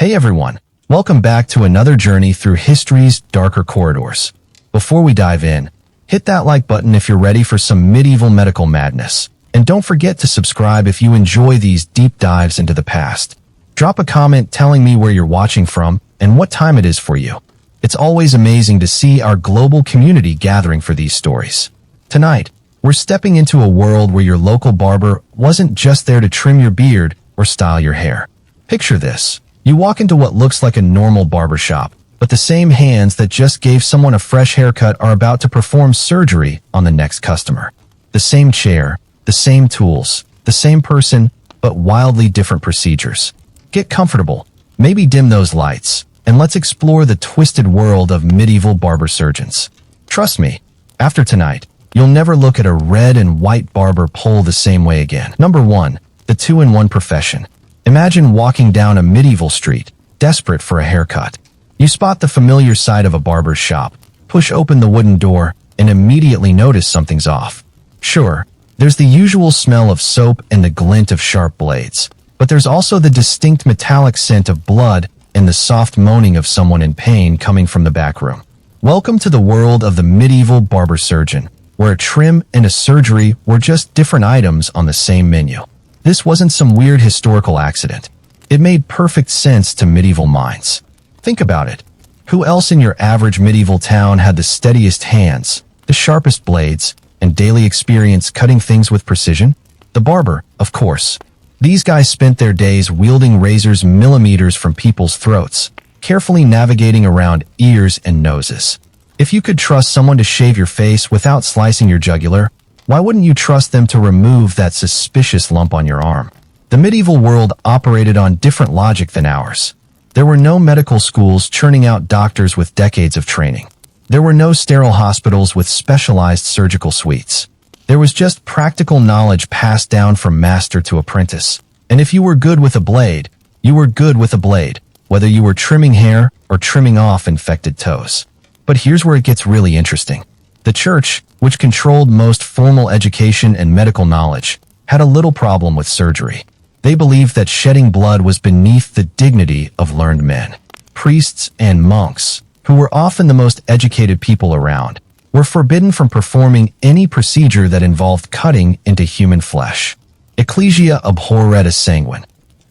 Hey everyone, welcome back to another journey through history's darker corridors. Before we dive in, hit that like button if you're ready for some medieval medical madness. And don't forget to subscribe if you enjoy these deep dives into the past. Drop a comment telling me where you're watching from and what time it is for you. It's always amazing to see our global community gathering for these stories. Tonight, we're stepping into a world where your local barber wasn't just there to trim your beard or style your hair. Picture this. You walk into what looks like a normal barbershop, but the same hands that just gave someone a fresh haircut are about to perform surgery on the next customer. The same chair, the same tools, the same person, but wildly different procedures. Get comfortable, maybe dim those lights, and let's explore the twisted world of medieval barber-surgeons. Trust me, after tonight, you'll never look at a red and white barber pole the same way again. Number 1. The two-in-one profession. Imagine walking down a medieval street, desperate for a haircut. You spot the familiar sight of a barber's shop, push open the wooden door, and immediately notice something's off. Sure, there's the usual smell of soap and the glint of sharp blades, but there's also the distinct metallic scent of blood and the soft moaning of someone in pain coming from the back room. Welcome to the world of the medieval barber-surgeon, where a trim and a surgery were just different items on the same menu. This wasn't some weird historical accident. It made perfect sense to medieval minds. Think about it. Who else in your average medieval town had the steadiest hands, the sharpest blades, and daily experience cutting things with precision? The barber, of course. These guys spent their days wielding razors millimeters from people's throats, carefully navigating around ears and noses. If you could trust someone to shave your face without slicing your jugular, why wouldn't you trust them to remove that suspicious lump on your arm? The medieval world operated on different logic than ours. There were no medical schools churning out doctors with decades of training. There were no sterile hospitals with specialized surgical suites. There was just practical knowledge passed down from master to apprentice. And if you were good with a blade, you were good with a blade, whether you were trimming hair or trimming off infected toes. But here's where it gets really interesting. The church, which controlled most formal education and medical knowledge, had a little problem with surgery. They believed that shedding blood was beneath the dignity of learned men. Priests and monks, who were often the most educated people around, were forbidden from performing any procedure that involved cutting into human flesh. Ecclesia abhorret sanguine.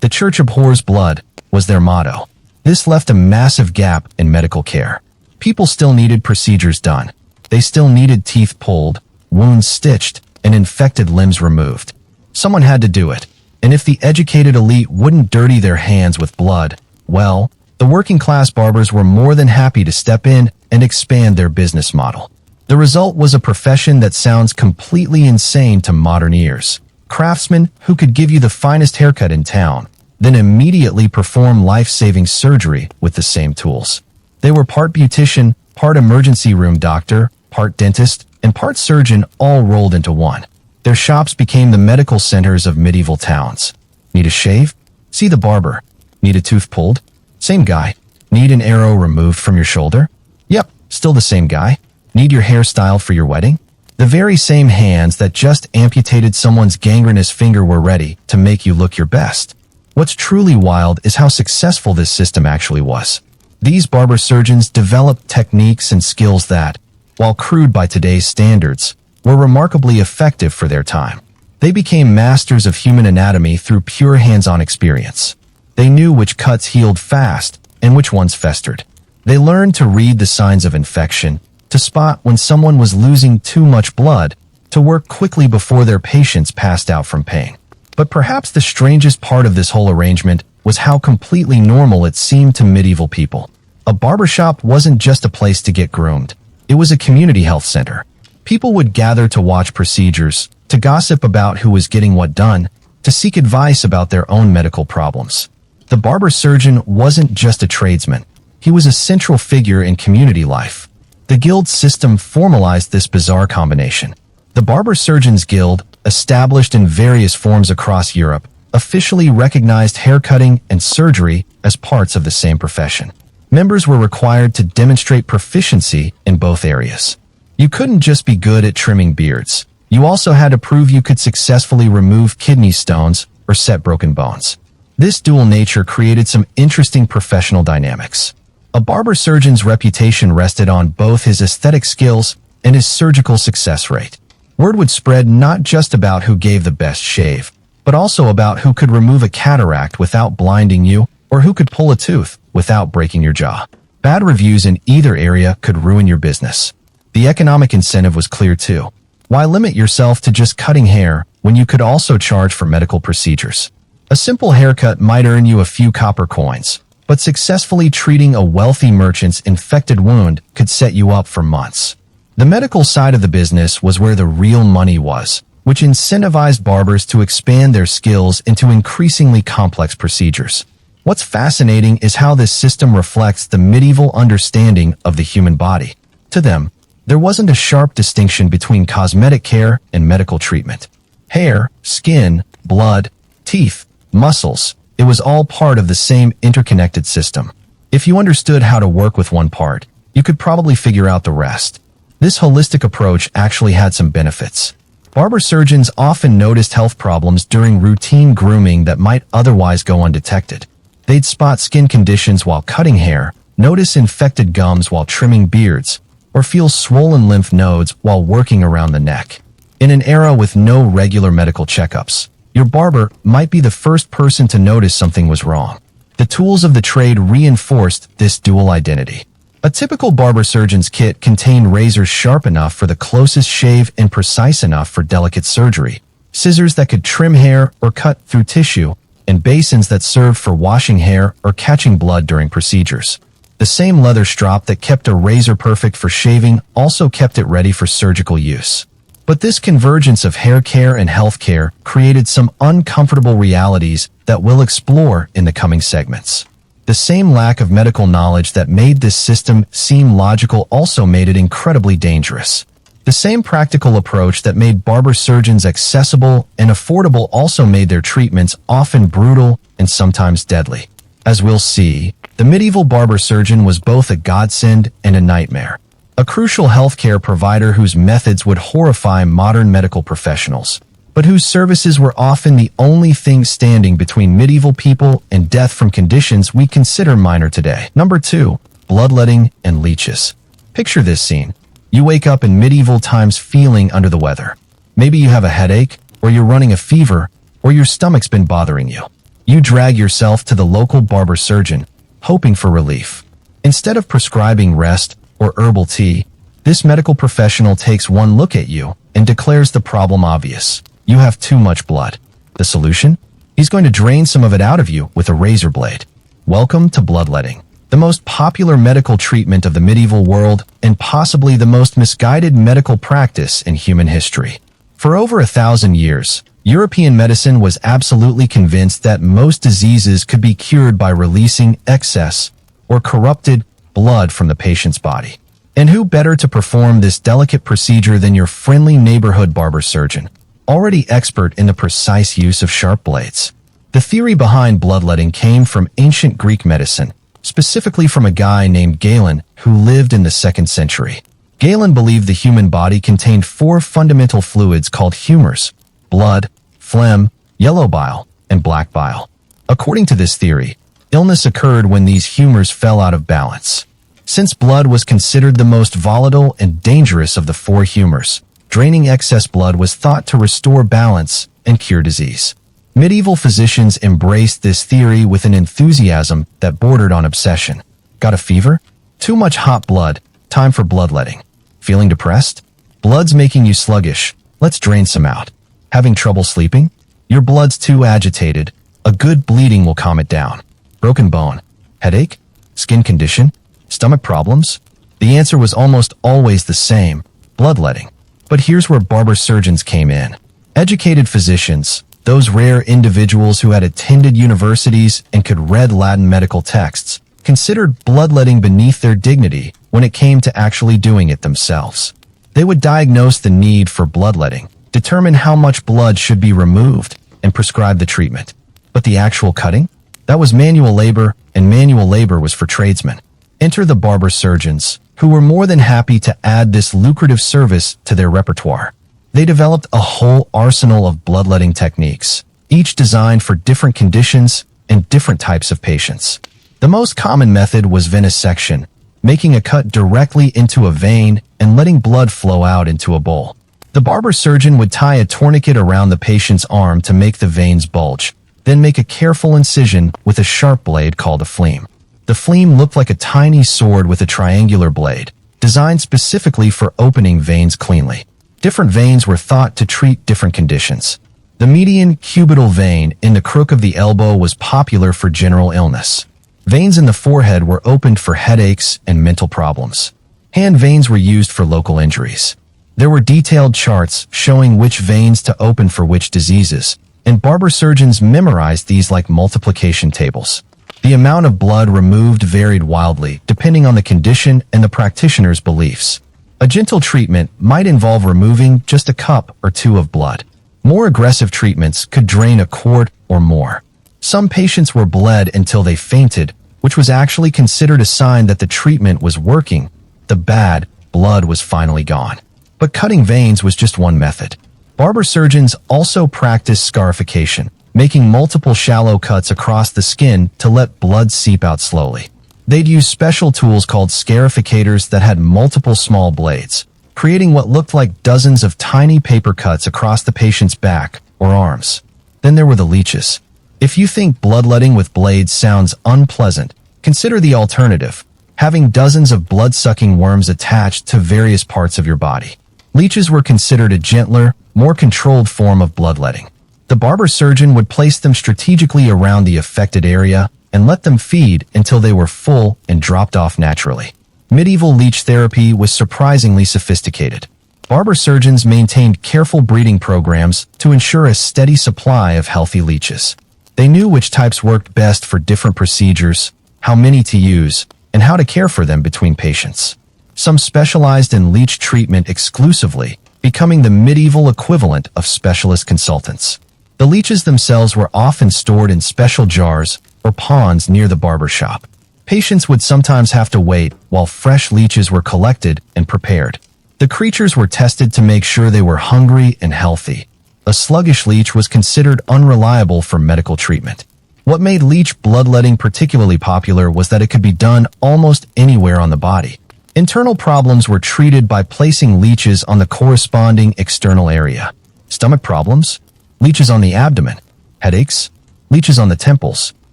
The church abhors blood was their motto. This left a massive gap in medical care. People still needed procedures done. They still needed teeth pulled, wounds stitched, and infected limbs removed. Someone had to do it, and if the educated elite wouldn't dirty their hands with blood, well, the working-class barbers were more than happy to step in and expand their business model. The result was a profession that sounds completely insane to modern ears. Craftsmen who could give you the finest haircut in town, then immediately perform life-saving surgery with the same tools. They were part beautician, part emergency room doctor, part dentist, and part surgeon all rolled into one. Their shops became the medical centers of medieval towns. Need a shave? See the barber. Need a tooth pulled? Same guy. Need an arrow removed from your shoulder? Yep, still the same guy. Need your hair styled for your wedding? The very same hands that just amputated someone's gangrenous finger were ready to make you look your best. What's truly wild is how successful this system actually was. These barber surgeons developed techniques and skills that, while crude by today's standards, were remarkably effective for their time. They became masters of human anatomy through pure hands-on experience. They knew which cuts healed fast and which ones festered. They learned to read the signs of infection, to spot when someone was losing too much blood, to work quickly before their patients passed out from pain. But perhaps the strangest part of this whole arrangement was how completely normal it seemed to medieval people. A barbershop wasn't just a place to get groomed. It was a community health center. People would gather to watch procedures, to gossip about who was getting what done, to seek advice about their own medical problems. The barber-surgeon wasn't just a tradesman. He was a central figure in community life. The guild system formalized this bizarre combination. The Barber-Surgeons Guild, established in various forms across Europe, officially recognized haircutting and surgery as parts of the same profession. Members were required to demonstrate proficiency in both areas. You couldn't just be good at trimming beards. You also had to prove you could successfully remove kidney stones or set broken bones. This dual nature created some interesting professional dynamics. A barber surgeon's reputation rested on both his aesthetic skills and his surgical success rate. Word would spread not just about who gave the best shave, but also about who could remove a cataract without blinding you or who could pull a tooth without breaking your jaw. Bad reviews in either area could ruin your business. The economic incentive was clear too. Why limit yourself to just cutting hair when you could also charge for medical procedures? A simple haircut might earn you a few copper coins, but successfully treating a wealthy merchant's infected wound could set you up for months. The medical side of the business was where the real money was, which incentivized barbers to expand their skills into increasingly complex procedures. What's fascinating is how this system reflects the medieval understanding of the human body. To them, there wasn't a sharp distinction between cosmetic care and medical treatment. Hair, skin, blood, teeth, muscles, it was all part of the same interconnected system. If you understood how to work with one part, you could probably figure out the rest. This holistic approach actually had some benefits. Barber surgeons often noticed health problems during routine grooming that might otherwise go undetected. They'd spot skin conditions while cutting hair, notice infected gums while trimming beards, or feel swollen lymph nodes while working around the neck. In an era with no regular medical checkups, your barber might be the first person to notice something was wrong. The tools of the trade reinforced this dual identity. A typical barber surgeon's kit contained razors sharp enough for the closest shave and precise enough for delicate surgery, scissors that could trim hair or cut through tissue, and basins that served for washing hair or catching blood during procedures. The same leather strop that kept a razor perfect for shaving also kept it ready for surgical use. But this convergence of hair care and health care created some uncomfortable realities that we'll explore in the coming segments. The same lack of medical knowledge that made this system seem logical also made it incredibly dangerous. The same practical approach that made barber surgeons accessible and affordable also made their treatments often brutal and sometimes deadly. As we'll see, the medieval barber surgeon was both a godsend and a nightmare. A crucial healthcare provider whose methods would horrify modern medical professionals, but whose services were often the only thing standing between medieval people and death from conditions we consider minor today. Number 2. Bloodletting and leeches. Picture this scene. You wake up in medieval times feeling under the weather. Maybe you have a headache, or you're running a fever, or your stomach's been bothering you. You drag yourself to the local barber surgeon, hoping for relief. Instead of prescribing rest or herbal tea, this medical professional takes one look at you and declares the problem obvious. You have too much blood. The solution? He's going to drain some of it out of you with a razor blade. Welcome to bloodletting, the most popular medical treatment of the medieval world and possibly the most misguided medical practice in human history. For over 1,000 years, European medicine was absolutely convinced that most diseases could be cured by releasing excess or corrupted blood from the patient's body. And who better to perform this delicate procedure than your friendly neighborhood barber surgeon, already expert in the precise use of sharp blades? The theory behind bloodletting came from ancient Greek medicine, specifically from a guy named Galen who lived in the 2nd century. Galen believed the human body contained 4 fundamental fluids called humors: blood, phlegm, yellow bile, and black bile. According to this theory, illness occurred when these humors fell out of balance. Since blood was considered the most volatile and dangerous of the 4 humors, draining excess blood was thought to restore balance and cure disease. Medieval physicians embraced this theory with an enthusiasm that bordered on obsession. Got a fever? Too much hot blood. Time for bloodletting. Feeling depressed? Blood's making you sluggish. Let's drain some out. Having trouble sleeping? Your blood's too agitated. A good bleeding will calm it down. Broken bone? Headache? Skin condition? Stomach problems? The answer was almost always the same: bloodletting. But here's where barber surgeons came in. Educated physicians, those rare individuals who had attended universities and could read Latin medical texts, considered bloodletting beneath their dignity when it came to actually doing it themselves. They would diagnose the need for bloodletting, determine how much blood should be removed, and prescribe the treatment. But the actual cutting? That was manual labor, and manual labor was for tradesmen. Enter the barber surgeons, who were more than happy to add this lucrative service to their repertoire. They developed a whole arsenal of bloodletting techniques, each designed for different conditions in different types of patients. The most common method was venesection, making a cut directly into a vein and letting blood flow out into a bowl. The barber surgeon would tie a tourniquet around the patient's arm to make the veins bulge, then make a careful incision with a sharp blade called a fleam. The fleam looked like a tiny sword with a triangular blade, designed specifically for opening veins cleanly. Different veins were thought to treat different conditions. The median cubital vein in the crook of the elbow was popular for general illness. Veins in the forehead were opened for headaches and mental problems. Hand veins were used for local injuries. There were detailed charts showing which veins to open for which diseases, and barber surgeons memorized these like multiplication tables. The amount of blood removed varied wildly depending on the condition and the practitioner's beliefs. A gentle treatment might involve removing just a cup or two of blood. More aggressive treatments could drain a quart or more. Some patients were bled until they fainted, which was actually considered a sign that the treatment was working. The bad blood was finally gone. But cutting veins was just one method. Barber surgeons also practiced scarification, making multiple shallow cuts across the skin to let blood seep out slowly. They'd use special tools called scarificators that had multiple small blades, creating what looked like dozens of tiny paper cuts across the patient's back or arms. Then there were the leeches. If you think bloodletting with blades sounds unpleasant, consider the alternative, having dozens of blood-sucking worms attached to various parts of your body. Leeches were considered a gentler, more controlled form of bloodletting. The barber surgeon would place them strategically around the affected area and let them feed until they were full and dropped off naturally. Medieval leech therapy was surprisingly sophisticated. Barber surgeons maintained careful breeding programs to ensure a steady supply of healthy leeches. They knew which types worked best for different procedures, how many to use, and how to care for them between patients. Some specialized in leech treatment exclusively, becoming the medieval equivalent of specialist consultants. The leeches themselves were often stored in special jars or ponds near the barber shop. Patients would sometimes have to wait while fresh leeches were collected and prepared. The creatures were tested to make sure they were hungry and healthy. A sluggish leech was considered unreliable for medical treatment. What made leech bloodletting particularly popular was that it could be done almost anywhere on the body. Internal problems were treated by placing leeches on the corresponding external area. Stomach problems? Leeches on the abdomen. Headaches? Leeches on the temples.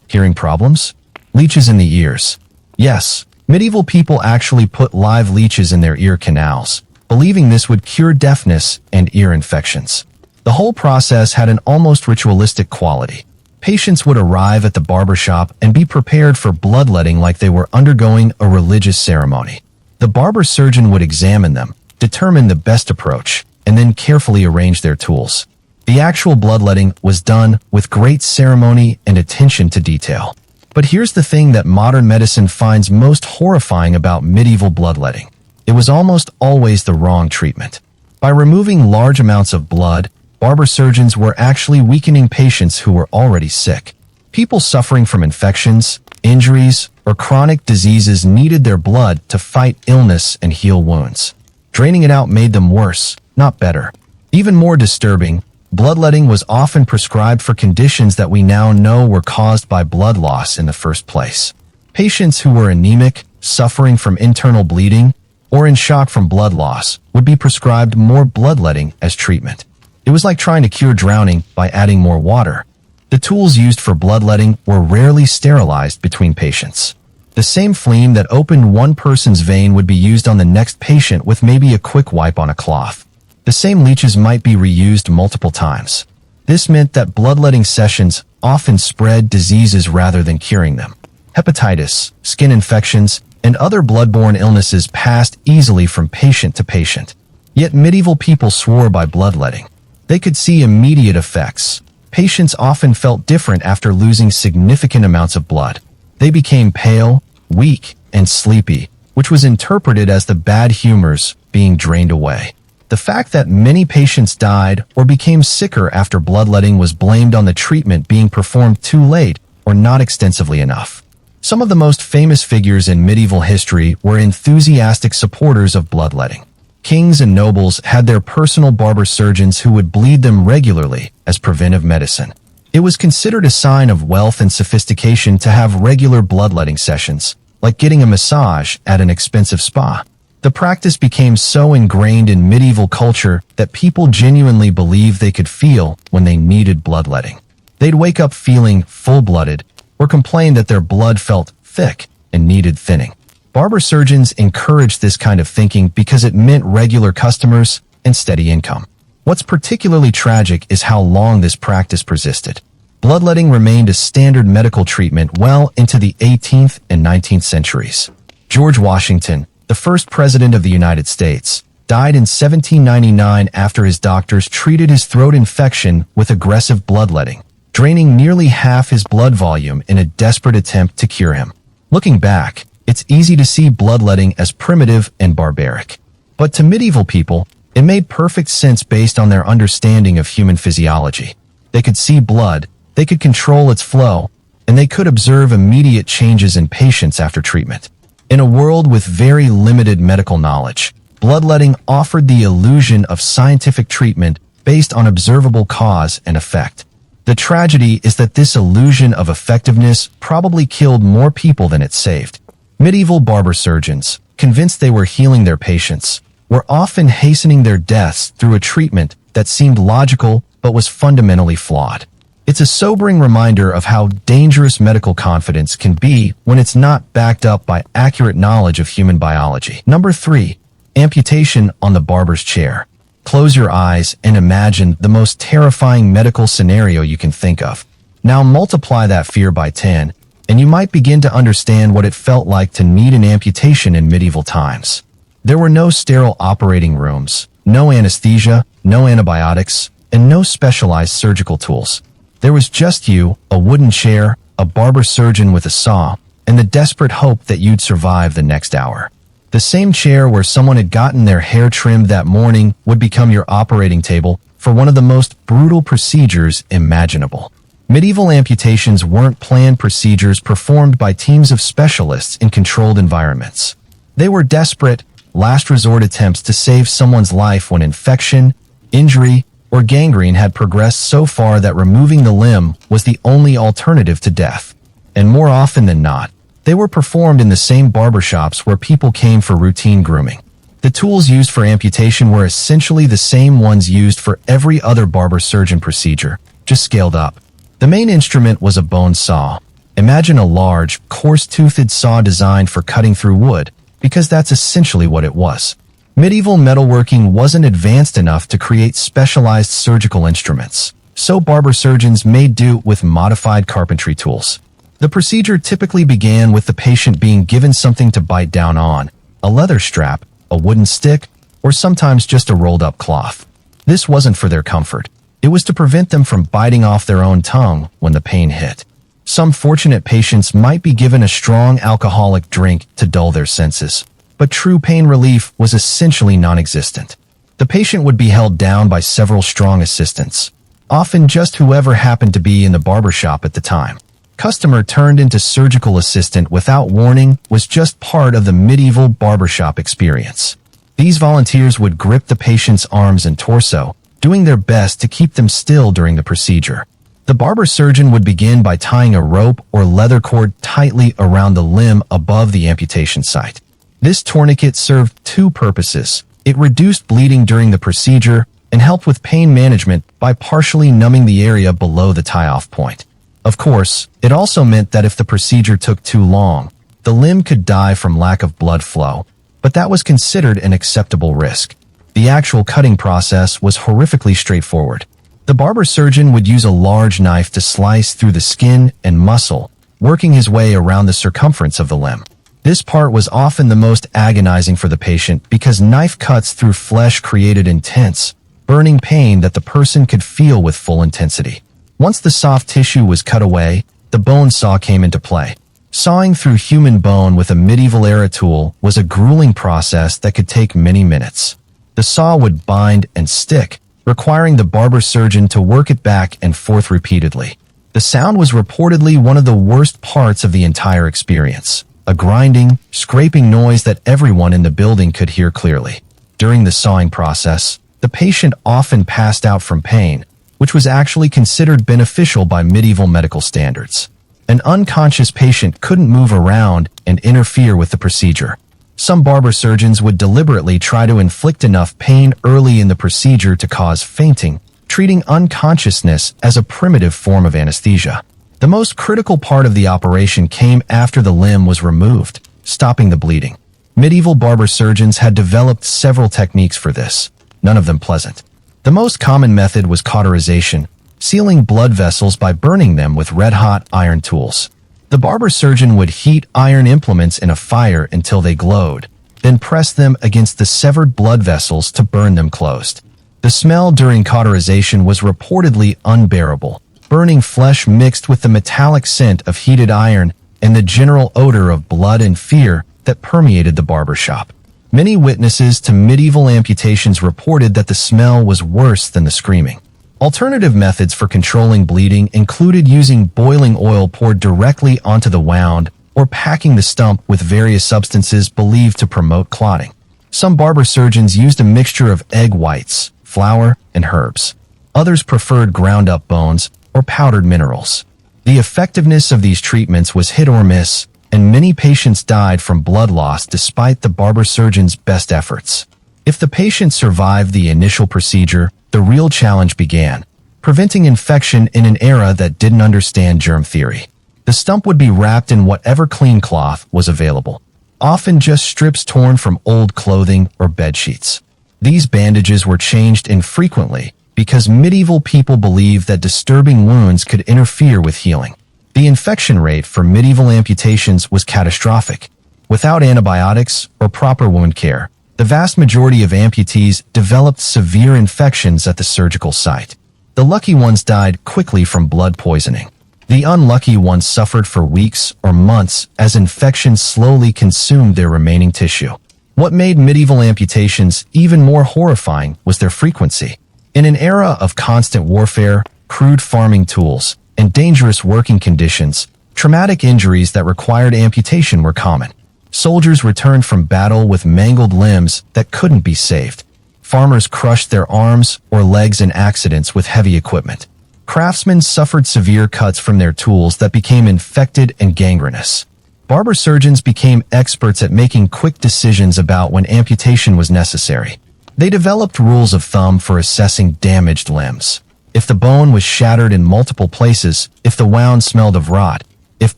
Hearing problems? Leeches in the ears. Yes, medieval people actually put live leeches in their ear canals, believing this would cure deafness and ear infections. The whole process had an almost ritualistic quality. Patients would arrive at the barber shop and be prepared for bloodletting like they were undergoing a religious ceremony. The barber surgeon would examine them, determine the best approach, and then carefully arrange their tools. The actual bloodletting was done with great ceremony and attention to detail. But here's the thing that modern medicine finds most horrifying about medieval bloodletting. It was almost always the wrong treatment. By removing large amounts of blood, barber surgeons were actually weakening patients who were already sick. People suffering from infections, injuries, or chronic diseases needed their blood to fight illness and heal wounds. Draining it out made them worse, not better. Even more disturbing, bloodletting was often prescribed for conditions that we now know were caused by blood loss in the first place. Patients who were anemic, suffering from internal bleeding, or in shock from blood loss would be prescribed more bloodletting as treatment. It was like trying to cure drowning by adding more water. The tools used for bloodletting were rarely sterilized between patients. The same fleam that opened one person's vein would be used on the next patient with maybe a quick wipe on a cloth. The same leeches might be reused multiple times. This meant that bloodletting sessions often spread diseases rather than curing them. Hepatitis, skin infections, and other bloodborne illnesses passed easily from patient to patient. Yet medieval people swore by bloodletting. They could see immediate effects. Patients often felt different after losing significant amounts of blood. They became pale, weak, and sleepy, which was interpreted as the bad humors being drained away. The fact that many patients died or became sicker after bloodletting was blamed on the treatment being performed too late or not extensively enough. Some of the most famous figures in medieval history were enthusiastic supporters of bloodletting. Kings and nobles had their personal barber surgeons who would bleed them regularly as preventive medicine. It was considered a sign of wealth and sophistication to have regular bloodletting sessions, like getting a massage at an expensive spa. The practice became so ingrained in medieval culture that people genuinely believed they could feel when they needed bloodletting. They'd wake up feeling full-blooded or complain that their blood felt thick and needed thinning. Barber surgeons encouraged this kind of thinking because it meant regular customers and steady income. What's particularly tragic is how long this practice persisted. Bloodletting remained a standard medical treatment well into the 18th and 19th centuries. George Washington, the first president of the United States, died in 1799 after his doctors treated his throat infection with aggressive bloodletting, draining nearly half his blood volume in a desperate attempt to cure him. Looking back, it's easy to see bloodletting as primitive and barbaric. But to medieval people, it made perfect sense based on their understanding of human physiology. They could see blood, they could control its flow, and they could observe immediate changes in patients after treatment. In a world with very limited medical knowledge, bloodletting offered the illusion of scientific treatment based on observable cause and effect. The tragedy is that this illusion of effectiveness probably killed more people than it saved. Medieval barber surgeons, convinced they were healing their patients, were often hastening their deaths through a treatment that seemed logical but was fundamentally flawed. It's a sobering reminder of how dangerous medical confidence can be when it's not backed up by accurate knowledge of human biology. Number 3. Amputation on the barber's chair. Close your eyes and imagine the most terrifying medical scenario you can think of. Now multiply that fear by 10, and you might begin to understand what it felt like to need an amputation in medieval times. There were no sterile operating rooms, no anesthesia, no antibiotics, and no specialized surgical tools. There was just you, a wooden chair, a barber surgeon with a saw, and the desperate hope that you'd survive the next hour. The same chair where someone had gotten their hair trimmed that morning would become your operating table for one of the most brutal procedures imaginable. Medieval amputations weren't planned procedures performed by teams of specialists in controlled environments. They were desperate, last-resort attempts to save someone's life when infection, injury, or gangrene had progressed so far that removing the limb was the only alternative to death. And more often than not, they were performed in the same barbershops where people came for routine grooming. The tools used for amputation were essentially the same ones used for every other barber-surgeon procedure, just scaled up. The main instrument was a bone saw. Imagine a large, coarse-toothed saw designed for cutting through wood, because that's essentially what it was. Medieval metalworking wasn't advanced enough to create specialized surgical instruments, so barber surgeons made do with modified carpentry tools. The procedure typically began with the patient being given something to bite down on, a leather strap, a wooden stick, or sometimes just a rolled-up cloth. This wasn't for their comfort. It was to prevent them from biting off their own tongue when the pain hit. Some fortunate patients might be given a strong alcoholic drink to dull their senses, but true pain relief was essentially non-existent. The patient would be held down by several strong assistants, often just whoever happened to be in the barbershop at the time. Customer turned into surgical assistant without warning was just part of the medieval barbershop experience. These volunteers would grip the patient's arms and torso, doing their best to keep them still during the procedure. The barber surgeon would begin by tying a rope or leather cord tightly around the limb above the amputation site. This tourniquet served two purposes. It reduced bleeding during the procedure and helped with pain management by partially numbing the area below the tie-off point. Of course, it also meant that if the procedure took too long, the limb could die from lack of blood flow, but that was considered an acceptable risk. The actual cutting process was horrifically straightforward. The barber surgeon would use a large knife to slice through the skin and muscle, working his way around the circumference of the limb. This part was often the most agonizing for the patient because knife cuts through flesh created intense, burning pain that the person could feel with full intensity. Once the soft tissue was cut away, the bone saw came into play. Sawing through human bone with a medieval-era tool was a grueling process that could take many minutes. The saw would bind and stick, requiring the barber surgeon to work it back and forth repeatedly. The sound was reportedly one of the worst parts of the entire experience, a grinding, scraping noise that everyone in the building could hear clearly. During the sawing process, the patient often passed out from pain, which was actually considered beneficial by medieval medical standards. An unconscious patient couldn't move around and interfere with the procedure. Some barber surgeons would deliberately try to inflict enough pain early in the procedure to cause fainting, treating unconsciousness as a primitive form of anesthesia. The most critical part of the operation came after the limb was removed, stopping the bleeding. Medieval barber surgeons had developed several techniques for this, none of them pleasant. The most common method was cauterization, sealing blood vessels by burning them with red-hot iron tools. The barber surgeon would heat iron implements in a fire until they glowed, then press them against the severed blood vessels to burn them closed. The smell during cauterization was reportedly unbearable. Burning flesh mixed with the metallic scent of heated iron and the general odor of blood and fear that permeated the barbershop. Many witnesses to medieval amputations reported that the smell was worse than the screaming. Alternative methods for controlling bleeding included using boiling oil poured directly onto the wound or packing the stump with various substances believed to promote clotting. Some barber surgeons used a mixture of egg whites, flour, and herbs. Others preferred ground-up bones or powdered minerals. The effectiveness of these treatments was hit or miss, and many patients died from blood loss despite the barber surgeon's best efforts. If the patient survived the initial procedure, the real challenge began, preventing infection in an era that didn't understand germ theory. The stump would be wrapped in whatever clean cloth was available, often just strips torn from old clothing or bedsheets. These bandages were changed infrequently, because medieval people believed that disturbing wounds could interfere with healing. The infection rate for medieval amputations was catastrophic. Without antibiotics or proper wound care, the vast majority of amputees developed severe infections at the surgical site. The lucky ones died quickly from blood poisoning. The unlucky ones suffered for weeks or months as infections slowly consumed their remaining tissue. What made medieval amputations even more horrifying was their frequency. In an era of constant warfare, crude farming tools, and dangerous working conditions, traumatic injuries that required amputation were common. Soldiers returned from battle with mangled limbs that couldn't be saved. Farmers crushed their arms or legs in accidents with heavy equipment. Craftsmen suffered severe cuts from their tools that became infected and gangrenous. Barber surgeons became experts at making quick decisions about when amputation was necessary. They developed rules of thumb for assessing damaged limbs. If the bone was shattered in multiple places, if the wound smelled of rot, if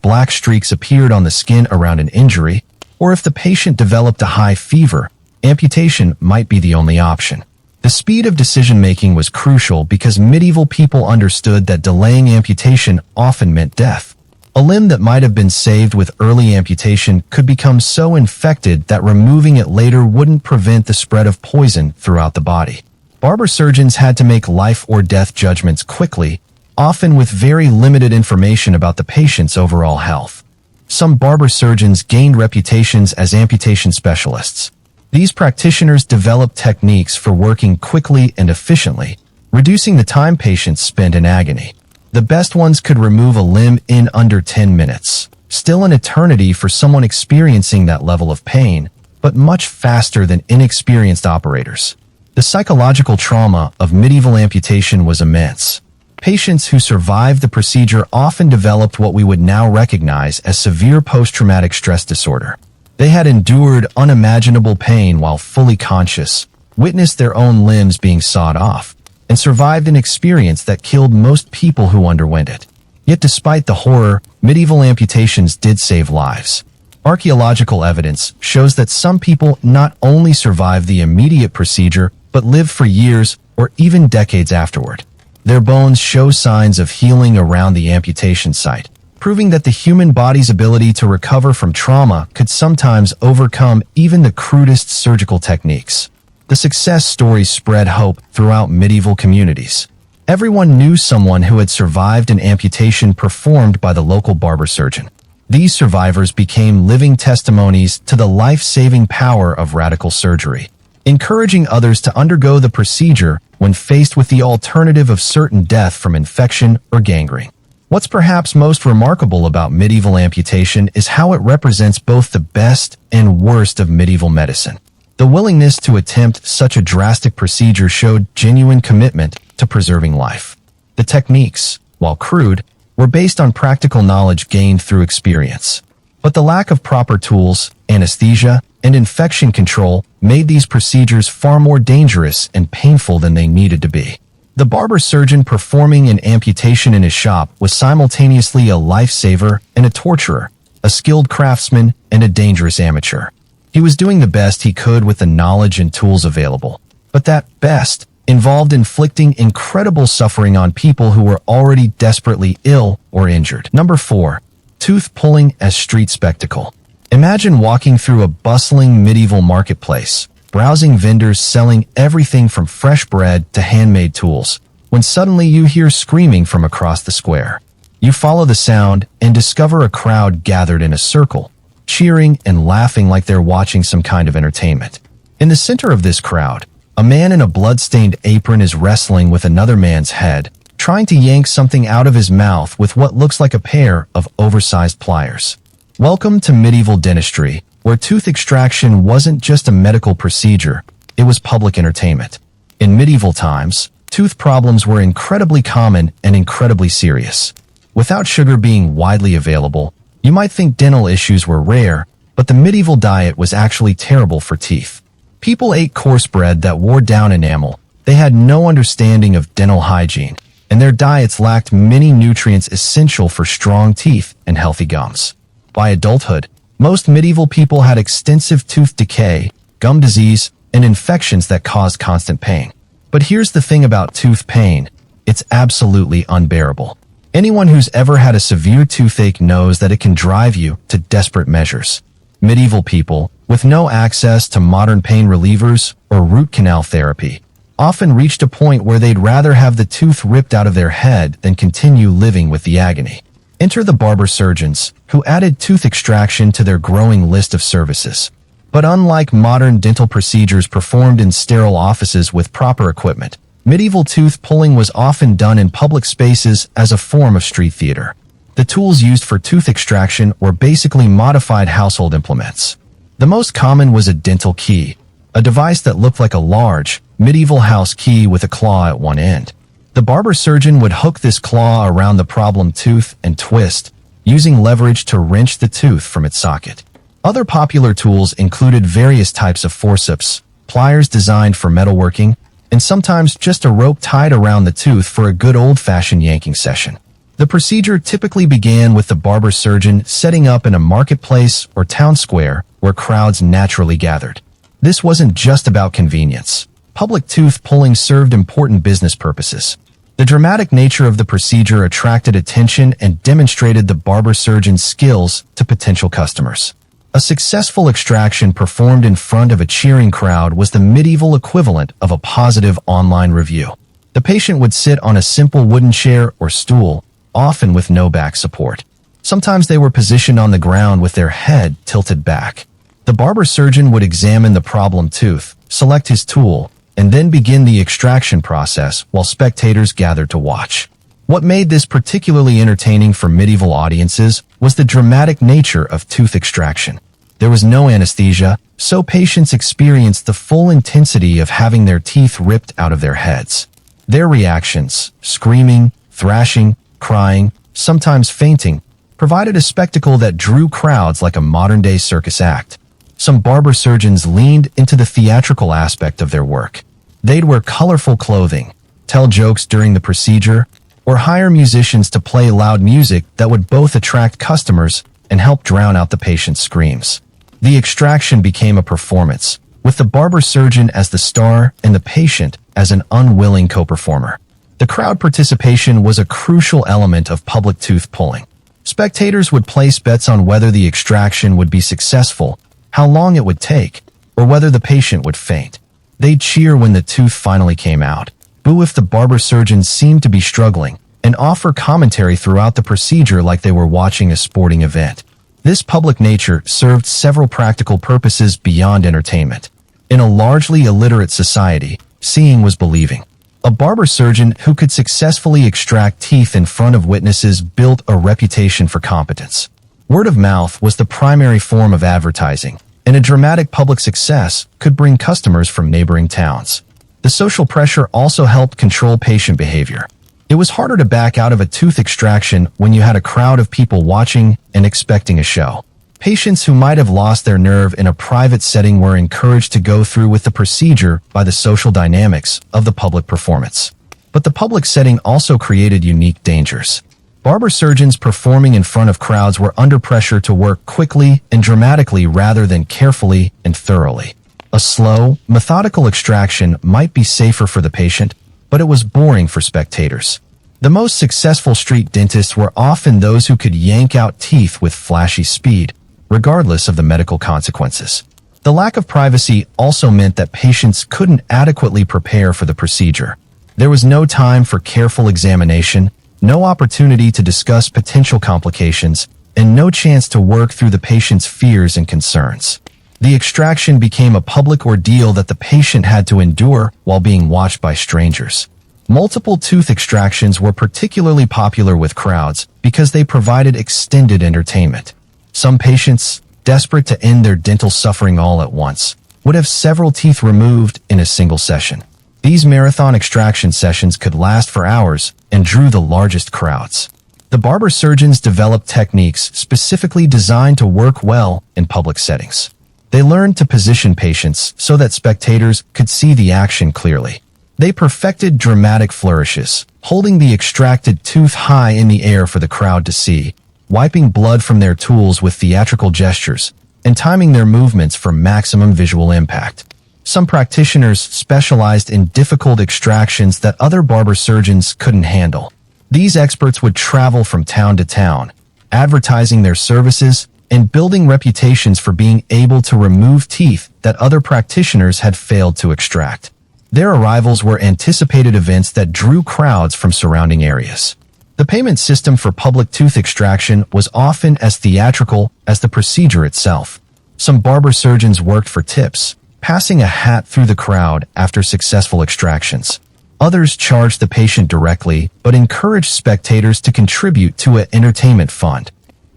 black streaks appeared on the skin around an injury, or if the patient developed a high fever, amputation might be the only option. The speed of decision-making was crucial because medieval people understood that delaying amputation often meant death. A limb that might have been saved with early amputation could become so infected that removing it later wouldn't prevent the spread of poison throughout the body. Barber surgeons had to make life or death judgments quickly, often with very limited information about the patient's overall health. Some barber surgeons gained reputations as amputation specialists. These practitioners developed techniques for working quickly and efficiently, reducing the time patients spent in agony. The best ones could remove a limb in under 10 minutes. Still an eternity for someone experiencing that level of pain, but much faster than inexperienced operators. The psychological trauma of medieval amputation was immense. Patients who survived the procedure often developed what we would now recognize as severe post-traumatic stress disorder. They had endured unimaginable pain while fully conscious, witnessed their own limbs being sawed off, and survived an experience that killed most people who underwent it. Yet despite the horror, medieval amputations did save lives. Archaeological evidence shows that some people not only survived the immediate procedure, but lived for years or even decades afterward. Their bones show signs of healing around the amputation site, proving that the human body's ability to recover from trauma could sometimes overcome even the crudest surgical techniques. The success stories spread hope throughout medieval communities. Everyone knew someone who had survived an amputation performed by the local barber surgeon. These survivors became living testimonies to the life-saving power of radical surgery, encouraging others to undergo the procedure when faced with the alternative of certain death from infection or gangrene. What's perhaps most remarkable about medieval amputation is how it represents both the best and worst of medieval medicine. The willingness to attempt such a drastic procedure showed genuine commitment to preserving life. The techniques, while crude, were based on practical knowledge gained through experience. But the lack of proper tools, anesthesia, and infection control made these procedures far more dangerous and painful than they needed to be. The barber surgeon performing an amputation in his shop was simultaneously a lifesaver and a torturer, a skilled craftsman and a dangerous amateur. He was doing the best he could with the knowledge and tools available, but that best involved inflicting incredible suffering on people who were already desperately ill or injured. Number 4. Tooth pulling as street spectacle. Imagine walking through a bustling medieval marketplace, browsing vendors selling everything from fresh bread to handmade tools, when suddenly you hear screaming from across the square. You follow the sound and discover a crowd gathered in a circle, cheering and laughing like they're watching some kind of entertainment. In the center of this crowd, a man in a blood-stained apron is wrestling with another man's head, trying to yank something out of his mouth with what looks like a pair of oversized pliers. Welcome to medieval dentistry, where tooth extraction wasn't just a medical procedure, it was public entertainment. In medieval times, tooth problems were incredibly common and incredibly serious. Without sugar being widely available, you might think dental issues were rare, but the medieval diet was actually terrible for teeth. People ate coarse bread that wore down enamel, they had no understanding of dental hygiene, and their diets lacked many nutrients essential for strong teeth and healthy gums. By adulthood, most medieval people had extensive tooth decay, gum disease, and infections that caused constant pain. But here's the thing about tooth pain, it's absolutely unbearable. Anyone who's ever had a severe toothache knows that it can drive you to desperate measures. Medieval people, with no access to modern pain relievers or root canal therapy, often reached a point where they'd rather have the tooth ripped out of their head than continue living with the agony. Enter the barber-surgeons, who added tooth extraction to their growing list of services. But unlike modern dental procedures performed in sterile offices with proper equipment, medieval tooth pulling was often done in public spaces as a form of street theater. The tools used for tooth extraction were basically modified household implements. The most common was a dental key, a device that looked like a large, medieval house key with a claw at one end. The barber surgeon would hook this claw around the problem tooth and twist, using leverage to wrench the tooth from its socket. Other popular tools included various types of forceps, pliers designed for metalworking, and sometimes just a rope tied around the tooth for a good old-fashioned yanking session. The procedure typically began with the barber surgeon setting up in a marketplace or town square where crowds naturally gathered. This wasn't just about convenience. Public tooth pulling served important business purposes. The dramatic nature of the procedure attracted attention and demonstrated the barber surgeon's skills to potential customers. A successful extraction performed in front of a cheering crowd was the medieval equivalent of a positive online review. The patient would sit on a simple wooden chair or stool, often with no back support. Sometimes they were positioned on the ground with their head tilted back. The barber surgeon would examine the problem tooth, select his tool, and then begin the extraction process while spectators gathered to watch. What made this particularly entertaining for medieval audiences was the dramatic nature of tooth extraction. There was no anesthesia, so patients experienced the full intensity of having their teeth ripped out of their heads. Their reactions, screaming, thrashing, crying, sometimes fainting, provided a spectacle that drew crowds like a modern-day circus act. Some barber surgeons leaned into the theatrical aspect of their work. They'd wear colorful clothing, tell jokes during the procedure, or hire musicians to play loud music that would both attract customers and help drown out the patient's screams. The extraction became a performance, with the barber surgeon as the star and the patient as an unwilling co-performer. The crowd participation was a crucial element of public tooth pulling. Spectators would place bets on whether the extraction would be successful, how long it would take, or whether the patient would faint. They'd cheer when the tooth finally came out, boo if the barber surgeon seemed to be struggling, and offer commentary throughout the procedure like they were watching a sporting event. This public nature served several practical purposes beyond entertainment. In a largely illiterate society, seeing was believing. A barber surgeon who could successfully extract teeth in front of witnesses built a reputation for competence. Word of mouth was the primary form of advertising, and a dramatic public success could bring customers from neighboring towns. The social pressure also helped control patient behavior. It was harder to back out of a tooth extraction when you had a crowd of people watching and expecting a show. Patients who might have lost their nerve in a private setting were encouraged to go through with the procedure by the social dynamics of the public performance. But the public setting also created unique dangers. Barber surgeons performing in front of crowds were under pressure to work quickly and dramatically rather than carefully and thoroughly. A slow, methodical extraction might be safer for the patient, but it was boring for spectators. The most successful street dentists were often those who could yank out teeth with flashy speed, regardless of the medical consequences. The lack of privacy also meant that patients couldn't adequately prepare for the procedure. There was no time for careful examination, no opportunity to discuss potential complications, and no chance to work through the patient's fears and concerns. The extraction became a public ordeal that the patient had to endure while being watched by strangers. Multiple tooth extractions were particularly popular with crowds because they provided extended entertainment. Some patients, desperate to end their dental suffering all at once, would have several teeth removed in a single session. These marathon extraction sessions could last for hours and drew the largest crowds. The barber surgeons developed techniques specifically designed to work well in public settings. They learned to position patients so that spectators could see the action clearly. They perfected dramatic flourishes, holding the extracted tooth high in the air for the crowd to see, wiping blood from their tools with theatrical gestures, and timing their movements for maximum visual impact. Some practitioners specialized in difficult extractions that other barber surgeons couldn't handle. These experts would travel from town to town, advertising their services and building reputations for being able to remove teeth that other practitioners had failed to extract. Their arrivals were anticipated events that drew crowds from surrounding areas. The payment system for public tooth extraction was often as theatrical as the procedure itself. Some barber surgeons worked for tips, passing a hat through the crowd after successful extractions. Others charged the patient directly, but encouraged spectators to contribute to an entertainment fund.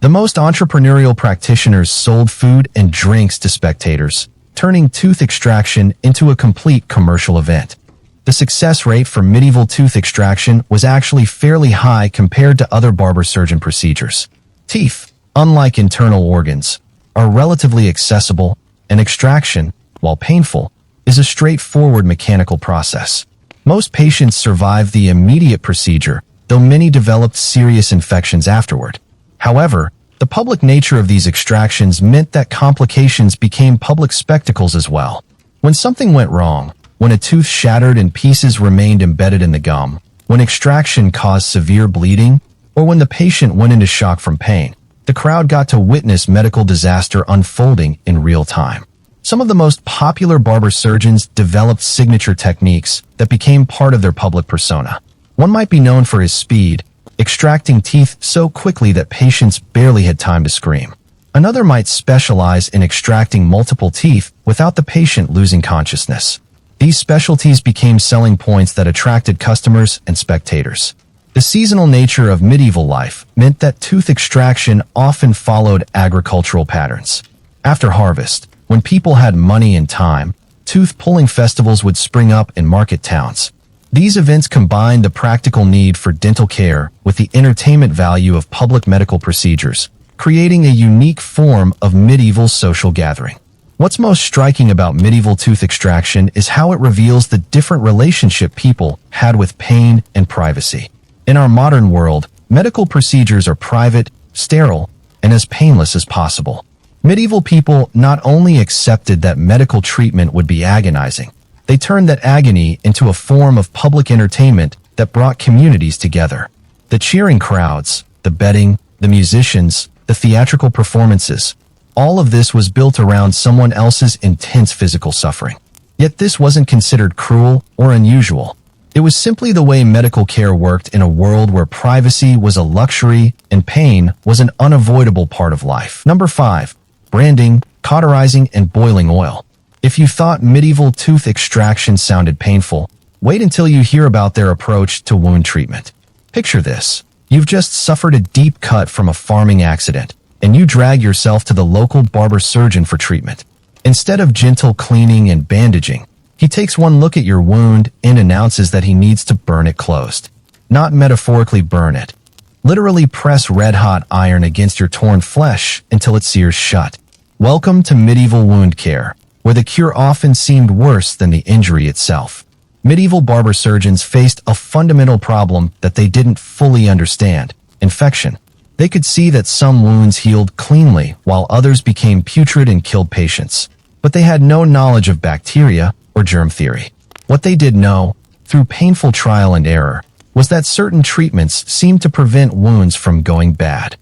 The most entrepreneurial practitioners sold food and drinks to spectators, turning tooth extraction into a complete commercial event. The success rate for medieval tooth extraction was actually fairly high compared to other barber surgeon procedures. Teeth, unlike internal organs, are relatively accessible, and extraction, while painful, is a straightforward mechanical process. Most patients survived the immediate procedure, though many developed serious infections afterward. However, the public nature of these extractions meant that complications became public spectacles as well. When something went wrong, when a tooth shattered and pieces remained embedded in the gum, when extraction caused severe bleeding, or when the patient went into shock from pain, the crowd got to witness medical disaster unfolding in real time. Some of the most popular barber surgeons developed signature techniques that became part of their public persona. One might be known for his speed, extracting teeth so quickly that patients barely had time to scream. Another might specialize in extracting multiple teeth without the patient losing consciousness. These specialties became selling points that attracted customers and spectators. The seasonal nature of medieval life meant that tooth extraction often followed agricultural patterns. After harvest, when people had money and time, tooth-pulling festivals would spring up in market towns. These events combined the practical need for dental care with the entertainment value of public medical procedures, creating a unique form of medieval social gathering. What's most striking about medieval tooth extraction is how it reveals the different relationship people had with pain and privacy. In our modern world, medical procedures are private, sterile, and as painless as possible. Medieval people not only accepted that medical treatment would be agonizing, they turned that agony into a form of public entertainment that brought communities together. The cheering crowds, the betting, the musicians, the theatrical performances, all of this was built around someone else's intense physical suffering. Yet this wasn't considered cruel or unusual. It was simply the way medical care worked in a world where privacy was a luxury and pain was an unavoidable part of life. Number 5. Branding, cauterizing, and boiling oil. If you thought medieval tooth extraction sounded painful, wait until you hear about their approach to wound treatment. Picture this. You've just suffered a deep cut from a farming accident, and you drag yourself to the local barber surgeon for treatment. Instead of gentle cleaning and bandaging, he takes one look at your wound and announces that he needs to burn it closed. not metaphorically burn it. Literally press red-hot iron against your torn flesh until it sears shut. Welcome to medieval wound care, where the cure often seemed worse than the injury itself. Medieval barber surgeons faced a fundamental problem that they didn't fully understand: infection. They could see that some wounds healed cleanly while others became putrid and killed patients. But they had no knowledge of bacteria or germ theory. What they did know, through painful trial and error, was that certain treatments seemed to prevent wounds from going bad.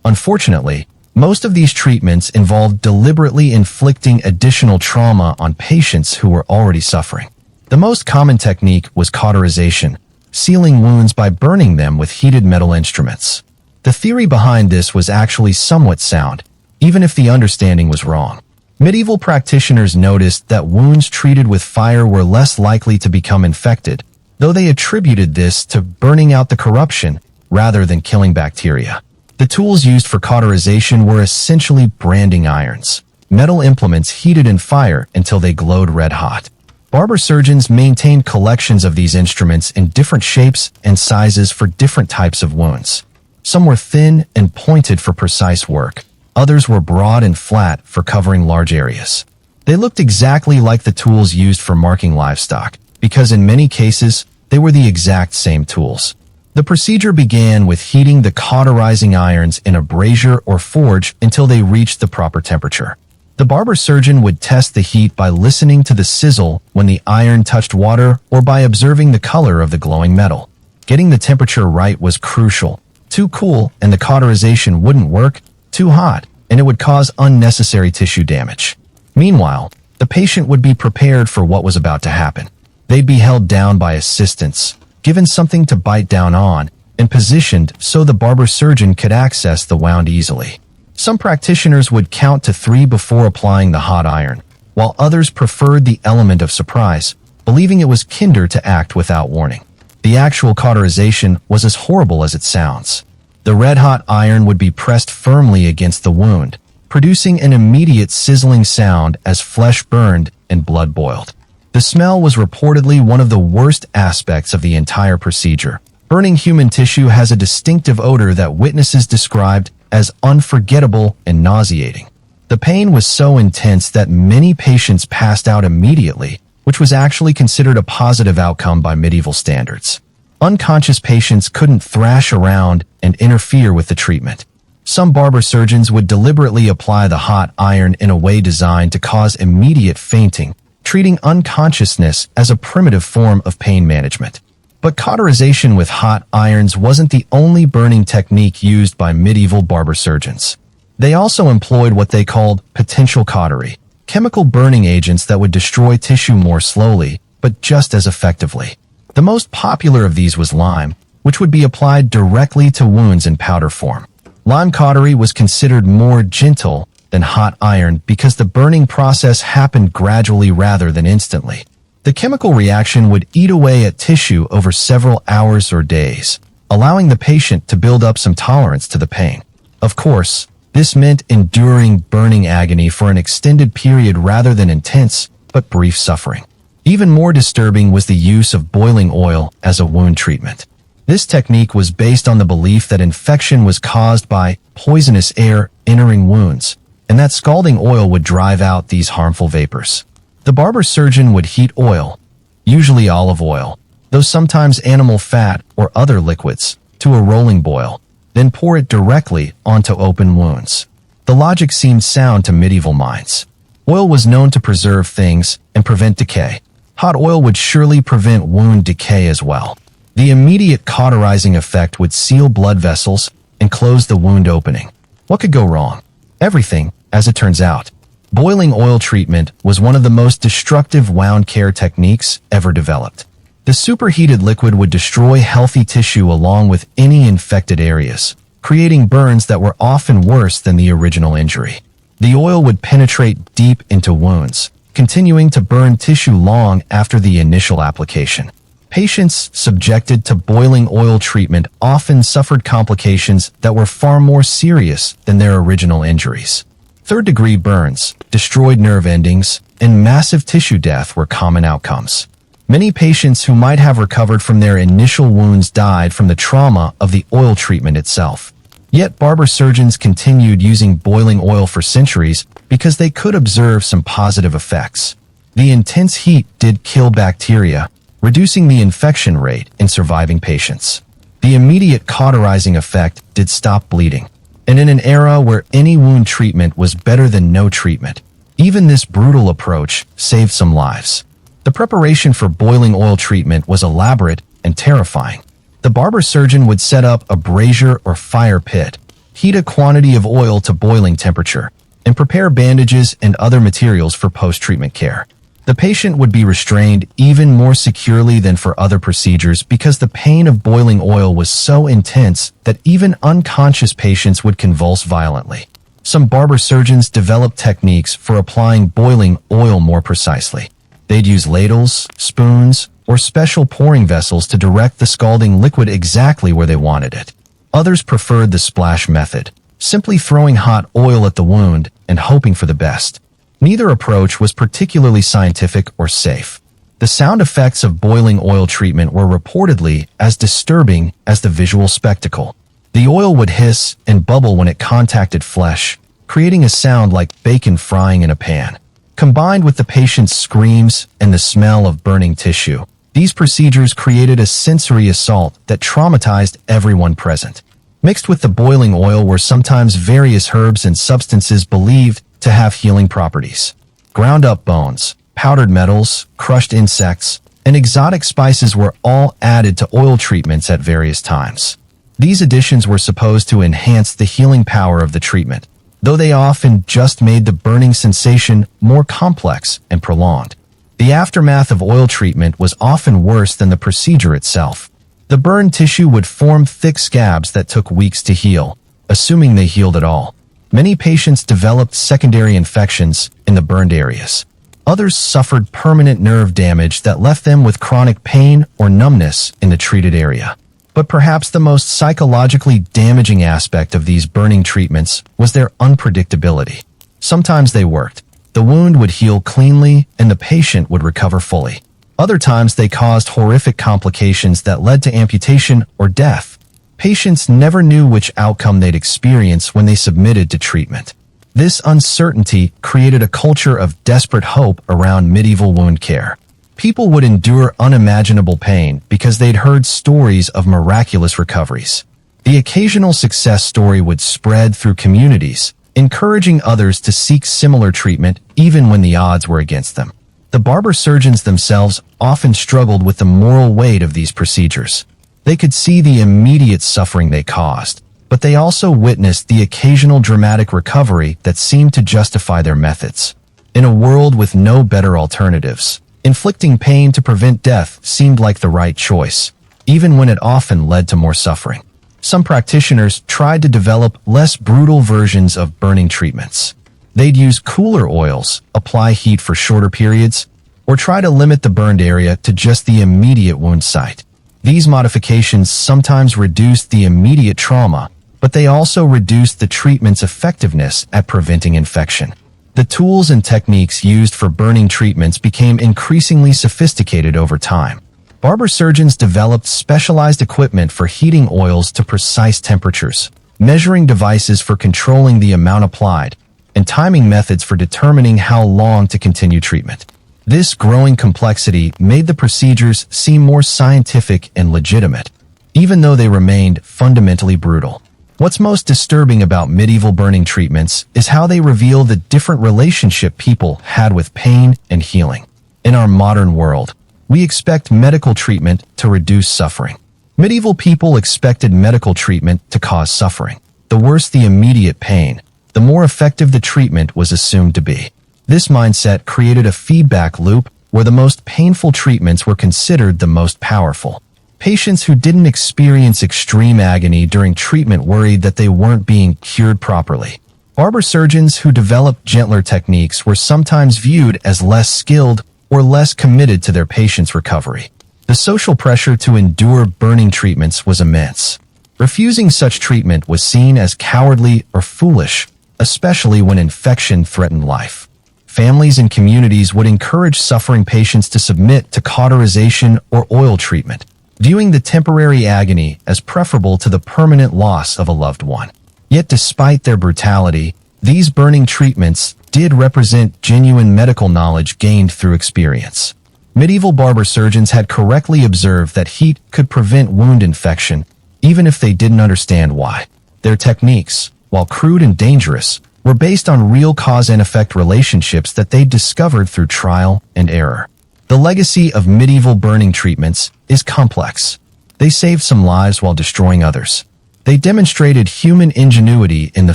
Unfortunately, most of these treatments involved deliberately inflicting additional trauma on patients who were already suffering. The most common technique was cauterization, sealing wounds by burning them with heated metal instruments. The theory behind this was actually somewhat sound, even if the understanding was wrong. Medieval practitioners noticed that wounds treated with fire were less likely to become infected, though they attributed this to burning out the corruption rather than killing bacteria. The tools used for cauterization were essentially branding irons, metal implements heated in fire until they glowed red-hot. Barber surgeons maintained collections of these instruments in different shapes and sizes for different types of wounds. Some were thin and pointed for precise work. Others were broad and flat for covering large areas. They looked exactly like the tools used for marking livestock, because in many cases, they were the exact same tools. The procedure began with heating the cauterizing irons in a brazier or forge until they reached the proper temperature. The barber surgeon would test the heat by listening to the sizzle when the iron touched water or by observing the color of the glowing metal. Getting the temperature right was crucial. Too cool and the cauterization wouldn't work, too hot and it would cause unnecessary tissue damage. Meanwhile, the patient would be prepared for what was about to happen. They'd be held down by assistants, given something to bite down on, and positioned so the barber surgeon could access the wound easily. Some practitioners would count to 3 before applying the hot iron, while others preferred the element of surprise, believing it was kinder to act without warning. The actual cauterization was as horrible as it sounds. The red-hot iron would be pressed firmly against the wound, producing an immediate sizzling sound as flesh burned and blood boiled. The smell was reportedly one of the worst aspects of the entire procedure. Burning human tissue has a distinctive odor that witnesses described as unforgettable and nauseating. The pain was so intense that many patients passed out immediately, which was actually considered a positive outcome by medieval standards. Unconscious patients couldn't thrash around and interfere with the treatment. Some barber surgeons would deliberately apply the hot iron in a way designed to cause immediate fainting, treating unconsciousness as a primitive form of pain management. But cauterization with hot irons wasn't the only burning technique used by medieval barber surgeons. They also employed what they called potential cautery, chemical burning agents that would destroy tissue more slowly, but just as effectively. The most popular of these was lime, which would be applied directly to wounds in powder form. Lime cautery was considered more gentle than hot iron because the burning process happened gradually rather than instantly. The chemical reaction would eat away at tissue over several hours or days, allowing the patient to build up some tolerance to the pain. Of course, this meant enduring burning agony for an extended period rather than intense but brief suffering. Even more disturbing was the use of boiling oil as a wound treatment. This technique was based on the belief that infection was caused by poisonous air entering wounds, and that scalding oil would drive out these harmful vapors. The barber surgeon would heat oil, usually olive oil, though sometimes animal fat or other liquids, to a rolling boil, then pour it directly onto open wounds. The logic seemed sound to medieval minds. Oil was known to preserve things and prevent decay. Hot oil would surely prevent wound decay as well. The immediate cauterizing effect would seal blood vessels and close the wound opening. What could go wrong? Everything, as it turns out. Boiling oil treatment was one of the most destructive wound care techniques ever developed. The superheated liquid would destroy healthy tissue along with any infected areas, creating burns that were often worse than the original injury. The oil would penetrate deep into wounds, continuing to burn tissue long after the initial application. Patients subjected to boiling oil treatment often suffered complications that were far more serious than their original injuries. Third-degree burns, destroyed nerve endings, and massive tissue death were common outcomes. Many patients who might have recovered from their initial wounds died from the trauma of the oil treatment itself. Yet barber surgeons continued using boiling oil for centuries because they could observe some positive effects. The intense heat did kill bacteria, reducing the infection rate in surviving patients. The immediate cauterizing effect did stop bleeding. And in an era where any wound treatment was better than no treatment, even this brutal approach saved some lives. The preparation for boiling oil treatment was elaborate and terrifying. The barber surgeon would set up a brazier or fire pit, heat a quantity of oil to boiling temperature, and prepare bandages and other materials for post-treatment care. The patient would be restrained even more securely than for other procedures because the pain of boiling oil was so intense that even unconscious patients would convulse violently. Some barber surgeons developed techniques for applying boiling oil more precisely. They'd use ladles, spoons, or special pouring vessels to direct the scalding liquid exactly where they wanted it. Others preferred the splash method, simply throwing hot oil at the wound and hoping for the best. Neither approach was particularly scientific or safe. The sound effects of boiling oil treatment were reportedly as disturbing as the visual spectacle. The oil would hiss and bubble when it contacted flesh, creating a sound like bacon frying in a pan. Combined with the patient's screams and the smell of burning tissue, these procedures created a sensory assault that traumatized everyone present. Mixed with the boiling oil were sometimes various herbs and substances believed to have healing properties. Ground up bones, powdered metals, crushed insects, and exotic spices were all added to oil treatments at various times. These additions were supposed to enhance the healing power of the treatment, though they often just made the burning sensation more complex and prolonged. The aftermath of oil treatment was often worse than the procedure itself. The burned tissue would form thick scabs that took weeks to heal, assuming they healed at all. Many patients developed secondary infections in the burned areas. Others suffered permanent nerve damage that left them with chronic pain or numbness in the treated area. But perhaps the most psychologically damaging aspect of these burning treatments was their unpredictability. Sometimes they worked. The wound would heal cleanly and the patient would recover fully. Other times they caused horrific complications that led to amputation or death. Patients never knew which outcome they'd experience when they submitted to treatment. This uncertainty created a culture of desperate hope around medieval wound care. People would endure unimaginable pain because they'd heard stories of miraculous recoveries. The occasional success story would spread through communities, encouraging others to seek similar treatment even when the odds were against them. The barber surgeons themselves often struggled with the moral weight of these procedures. They could see the immediate suffering they caused, but they also witnessed the occasional dramatic recovery that seemed to justify their methods. In a world with no better alternatives, inflicting pain to prevent death seemed like the right choice, even when it often led to more suffering. Some practitioners tried to develop less brutal versions of burning treatments. They'd use cooler oils, apply heat for shorter periods, or try to limit the burned area to just the immediate wound site. These modifications sometimes reduced the immediate trauma, but they also reduced the treatment's effectiveness at preventing infection. The tools and techniques used for burning treatments became increasingly sophisticated over time. Barber surgeons developed specialized equipment for heating oils to precise temperatures, measuring devices for controlling the amount applied, and timing methods for determining how long to continue treatment. This growing complexity made the procedures seem more scientific and legitimate, even though they remained fundamentally brutal. What's most disturbing about medieval burning treatments is how they reveal the different relationship people had with pain and healing. In our modern world, we expect medical treatment to reduce suffering. Medieval people expected medical treatment to cause suffering. The worse the immediate pain, the more effective the treatment was assumed to be. This mindset created a feedback loop where the most painful treatments were considered the most powerful. Patients who didn't experience extreme agony during treatment worried that they weren't being cured properly. Barber surgeons who developed gentler techniques were sometimes viewed as less skilled or less committed to their patients' recovery. The social pressure to endure burning treatments was immense. Refusing such treatment was seen as cowardly or foolish, especially when infection threatened life. families and communities would encourage suffering patients to submit to cauterization or oil treatment, viewing the temporary agony as preferable to the permanent loss of a loved one. Yet despite their brutality, these burning treatments did represent genuine medical knowledge gained through experience. Medieval barber surgeons had correctly observed that heat could prevent wound infection, even if they didn't understand why. Their techniques, while crude and dangerous, were based on real cause and effect relationships that they discovered through trial and error. The legacy of medieval burning treatments is complex. They saved some lives while destroying others. They demonstrated human ingenuity in the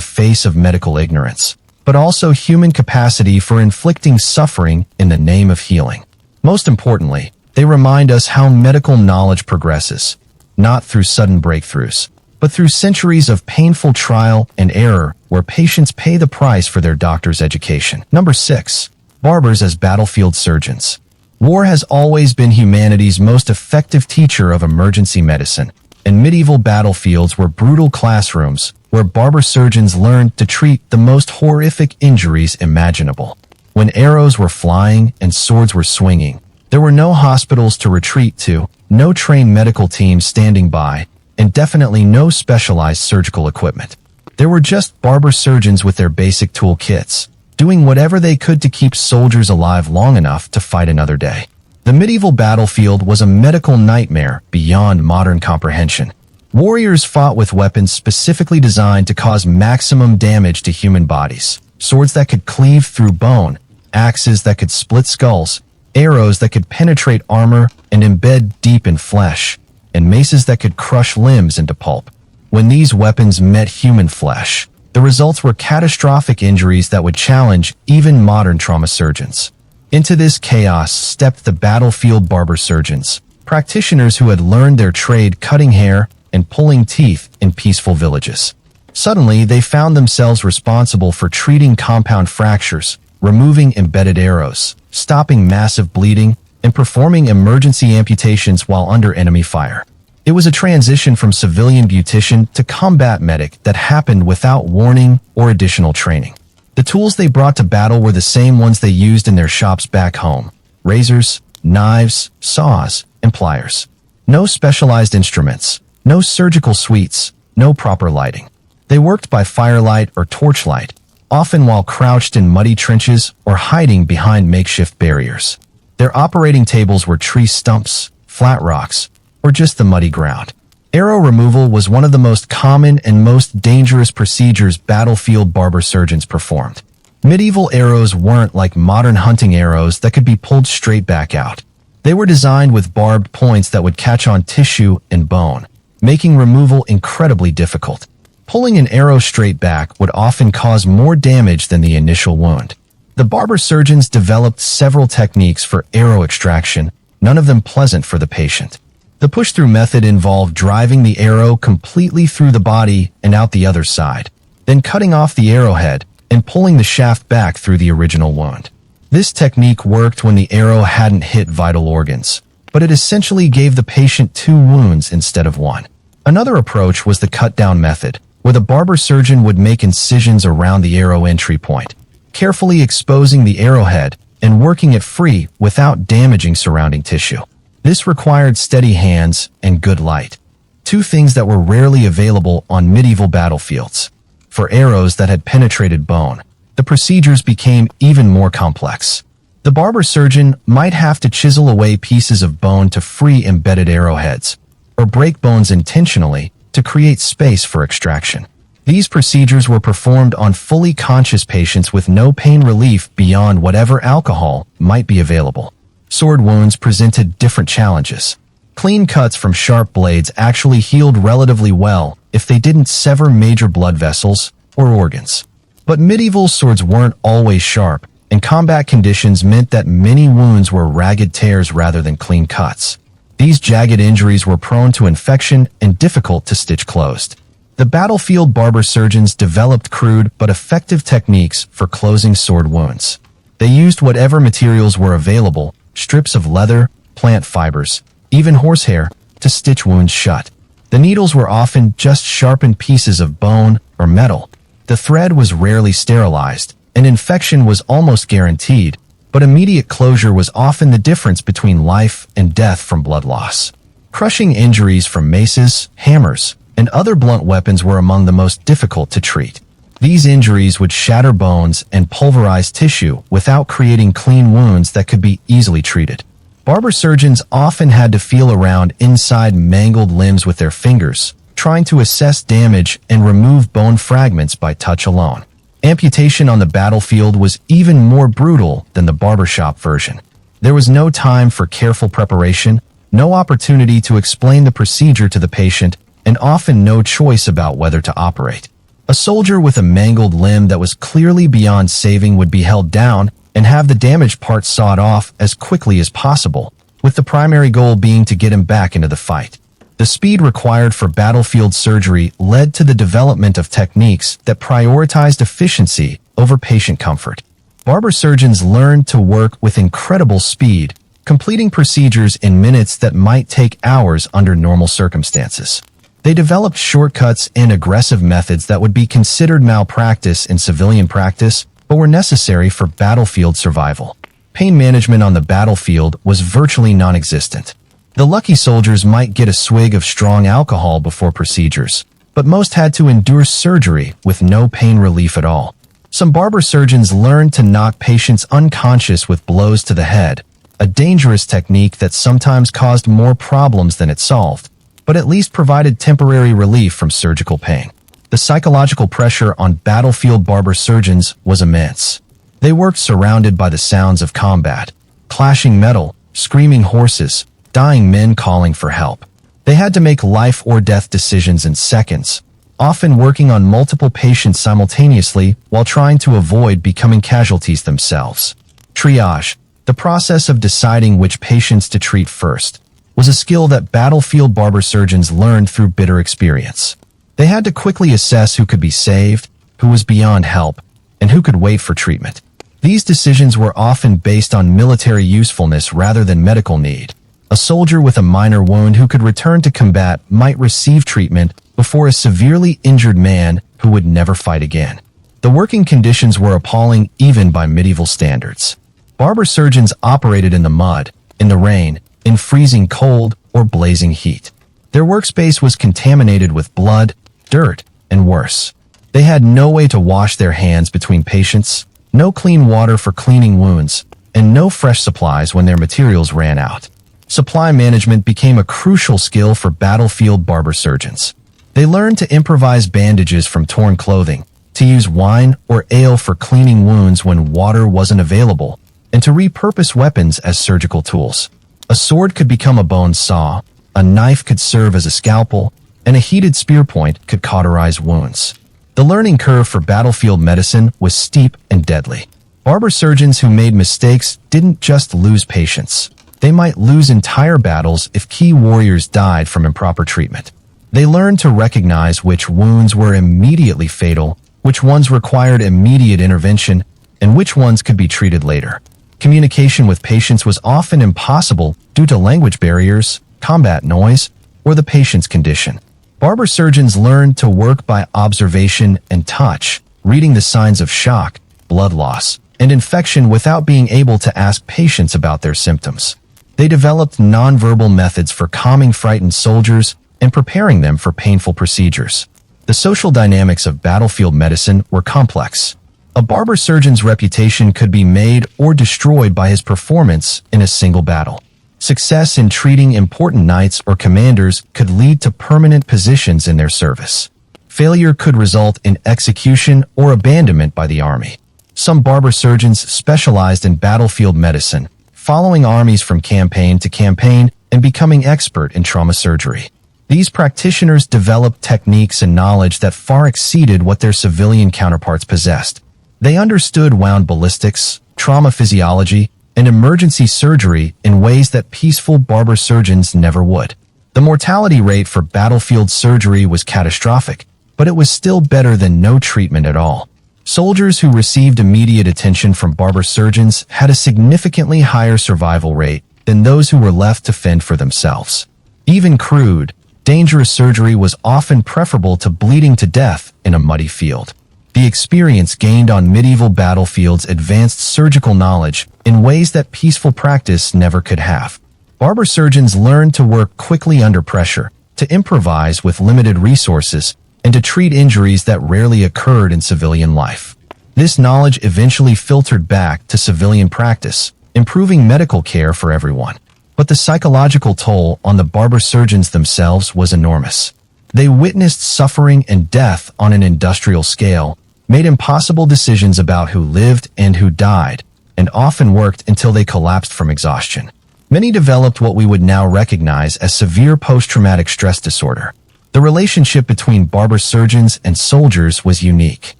face of medical ignorance, but also human capacity for inflicting suffering in the name of healing. Most importantly, they remind us how medical knowledge progresses, not through sudden breakthroughs, but through centuries of painful trial and error where patients pay the price for their doctor's education. Number 6. Barbers as battlefield surgeons. War has always been humanity's most effective teacher of emergency medicine, and medieval battlefields were brutal classrooms where barber surgeons learned to treat the most horrific injuries imaginable. When arrows were flying and swords were swinging, there were no hospitals to retreat to, no trained medical teams standing by, and definitely no specialized surgical equipment. There were just barber surgeons with their basic toolkits, doing whatever they could to keep soldiers alive long enough to fight another day. The medieval battlefield was a medical nightmare beyond modern comprehension. Warriors fought with weapons specifically designed to cause maximum damage to human bodies. Swords that could cleave through bone, axes that could split skulls, arrows that could penetrate armor and embed deep in flesh, and maces that could crush limbs into pulp. When these weapons met human flesh, the results were catastrophic injuries that would challenge even modern trauma surgeons. Into this chaos stepped the battlefield barber surgeons, practitioners who had learned their trade cutting hair and pulling teeth in peaceful villages. Suddenly, they found themselves responsible for treating compound fractures, removing embedded arrows, stopping massive bleeding, and performing emergency amputations while under enemy fire. It was a transition from civilian beautician to combat medic that happened without warning or additional training. The tools they brought to battle were the same ones they used in their shops back home: razors, knives, saws, and pliers. No specialized instruments, no surgical suites, no proper lighting. They worked by firelight or torchlight, often while crouched in muddy trenches or hiding behind makeshift barriers. Their operating tables were tree stumps, flat rocks, or just the muddy ground. Arrow removal was one of the most common and most dangerous procedures battlefield barber surgeons performed. Medieval arrows weren't like modern hunting arrows that could be pulled straight back out. They were designed with barbed points that would catch on tissue and bone, making removal incredibly difficult. Pulling an arrow straight back would often cause more damage than the initial wound. The barber surgeons developed several techniques for arrow extraction, none of them pleasant for the patient. The push-through method involved driving the arrow completely through the body and out the other side, then cutting off the arrowhead and pulling the shaft back through the original wound. This technique worked when the arrow hadn't hit vital organs, but it essentially gave the patient 2 wounds instead of 1. Another approach was the cut-down method, where the barber surgeon would make incisions around the arrow entry point, carefully exposing the arrowhead and working it free without damaging surrounding tissue. This required steady hands and good light, 2 things that were rarely available on medieval battlefields. For arrows that had penetrated bone, the procedures became even more complex. The barber surgeon might have to chisel away pieces of bone to free embedded arrowheads, or break bones intentionally to create space for extraction. These procedures were performed on fully conscious patients with no pain relief beyond whatever alcohol might be available. Sword wounds presented different challenges. Clean cuts from sharp blades actually healed relatively well if they didn't sever major blood vessels or organs. But medieval swords weren't always sharp, and combat conditions meant that many wounds were ragged tears rather than clean cuts. These jagged injuries were prone to infection and difficult to stitch closed. The battlefield barber surgeons developed crude but effective techniques for closing sword wounds. They used whatever materials were available: strips of leather, plant fibers, even horsehair, to stitch wounds shut. The needles were often just sharpened pieces of bone or metal. The thread was rarely sterilized, An infection was almost guaranteed, but immediate closure was often the difference between life and death from blood loss. Crushing injuries from maces, hammers, and other blunt weapons were among the most difficult to treat. These injuries would shatter bones and pulverize tissue without creating clean wounds that could be easily treated. Barber surgeons often had to feel around inside mangled limbs with their fingers, trying to assess damage and remove bone fragments by touch alone. Amputation on the battlefield was even more brutal than the barbershop version. There was no time for careful preparation, no opportunity to explain the procedure to the patient, and often no choice about whether to operate. A soldier with a mangled limb that was clearly beyond saving would be held down and have the damaged parts sawed off as quickly as possible, with the primary goal being to get him back into the fight. The speed required for battlefield surgery led to the development of techniques that prioritized efficiency over patient comfort. Barber surgeons learned to work with incredible speed, completing procedures in minutes that might take hours under normal circumstances. They developed shortcuts and aggressive methods that would be considered malpractice in civilian practice, but were necessary for battlefield survival. Pain management on the battlefield was virtually non-existent. The lucky soldiers might get a swig of strong alcohol before procedures, but most had to endure surgery with no pain relief at all. Some barber surgeons learned to knock patients unconscious with blows to the head, a dangerous technique that sometimes caused more problems than it solved, but at least provided temporary relief from surgical pain. The psychological pressure on battlefield barber surgeons was immense. They worked surrounded by the sounds of combat, clashing metal, screaming horses, dying men calling for help. They had to make life or death decisions in seconds, often working on multiple patients simultaneously while trying to avoid becoming casualties themselves. Triage, the process of deciding which patients to treat first, was a skill that battlefield barber surgeons learned through bitter experience. They had to quickly assess who could be saved, who was beyond help, and who could wait for treatment. These decisions were often based on military usefulness rather than medical need. A soldier with a minor wound who could return to combat might receive treatment before a severely injured man who would never fight again. The working conditions were appalling even by medieval standards. Barber surgeons operated in the mud, in the rain, in freezing cold or blazing heat. Their workspace was contaminated with blood, dirt, and worse. They had no way to wash their hands between patients, no clean water for cleaning wounds, and no fresh supplies when their materials ran out. Supply management became a crucial skill for battlefield barber surgeons. They learned to improvise bandages from torn clothing, to use wine or ale for cleaning wounds when water wasn't available, and to repurpose weapons as surgical tools. A sword could become a bone saw, a knife could serve as a scalpel, and a heated spear point could cauterize wounds. The learning curve for battlefield medicine was steep and deadly. Barber surgeons who made mistakes didn't just lose patients. They might lose entire battles if key warriors died from improper treatment. They learned to recognize which wounds were immediately fatal, which ones required immediate intervention, and which ones could be treated later. Communication with patients was often impossible due to language barriers, combat noise, or the patient's condition. Barber surgeons learned to work by observation and touch, reading the signs of shock, blood loss, and infection without being able to ask patients about their symptoms. They developed nonverbal methods for calming frightened soldiers and preparing them for painful procedures. The social dynamics of battlefield medicine were complex. A barber surgeon's reputation could be made or destroyed by his performance in a single battle. Success in treating important knights or commanders could lead to permanent positions in their service. Failure could result in execution or abandonment by the army. Some barber surgeons specialized in battlefield medicine, following armies from campaign to campaign and becoming expert in trauma surgery. These practitioners developed techniques and knowledge that far exceeded what their civilian counterparts possessed. They understood wound ballistics, trauma physiology, and emergency surgery in ways that peaceful barber surgeons never would. The mortality rate for battlefield surgery was catastrophic, but it was still better than no treatment at all. Soldiers who received immediate attention from barber surgeons had a significantly higher survival rate than those who were left to fend for themselves. Even crude, dangerous surgery was often preferable to bleeding to death in a muddy field. The experience gained on medieval battlefields advanced surgical knowledge in ways that peaceful practice never could have. Barber surgeons learned to work quickly under pressure, to improvise with limited resources, and to treat injuries that rarely occurred in civilian life. This knowledge eventually filtered back to civilian practice, improving medical care for everyone. But the psychological toll on the barber surgeons themselves was enormous. They witnessed suffering and death on an industrial scale, made impossible decisions about who lived and who died, and often worked until they collapsed from exhaustion. Many developed what we would now recognize as severe post-traumatic stress disorder. The relationship between barber surgeons and soldiers was unique.